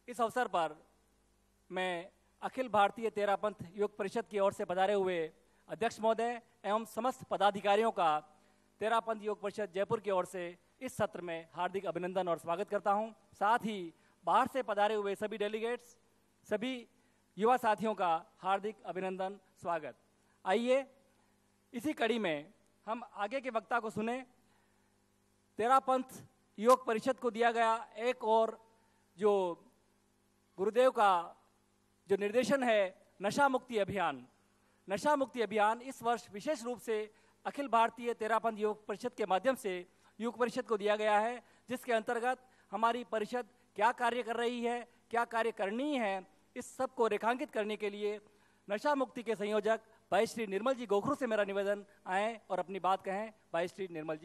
इस अवसर पर मैं अखिल भारतीय तेरापंथ योग परिषद की ओर से पधारे हुए अध्यक्ष महोदय एवं समस्त पदाधिकारियों का तेरापंथ योग परिषद जयपुर की ओर से इस सत्र में हार्दिक अभिनंदन और स्वागत करता हूं। साथ ही बाहर से पधारे हुए सभी डेलीगेट्स, सभी युवा साथियों का हार्दिक अभिनंदन, स्वागत। आइए इसी कड़ी में हम आगे के वक्ता को सुने। तेरापंथ योग परिषद को दिया गया एक और जो गुरुदेव का जो निर्देशन है, नशा मुक्ति अभियान। नशा मुक्ति अभियान इस वर्ष विशेष रूप से अखिल भारतीय तेरापंथ योग परिषद के माध्यम से योग परिषद को दिया गया है, जिसके अंतर्गत हमारी परिषद क्या कार्य कर रही है, क्या कार्य करनी है, इस सब को रेखांकित करने के लिए नशा मुक्ति के संयोजक भाई श्री निर्मल जी गोखरू से मेरा निवेदन आए और अपनी बात कहें। भाई श्री निर्मल जी।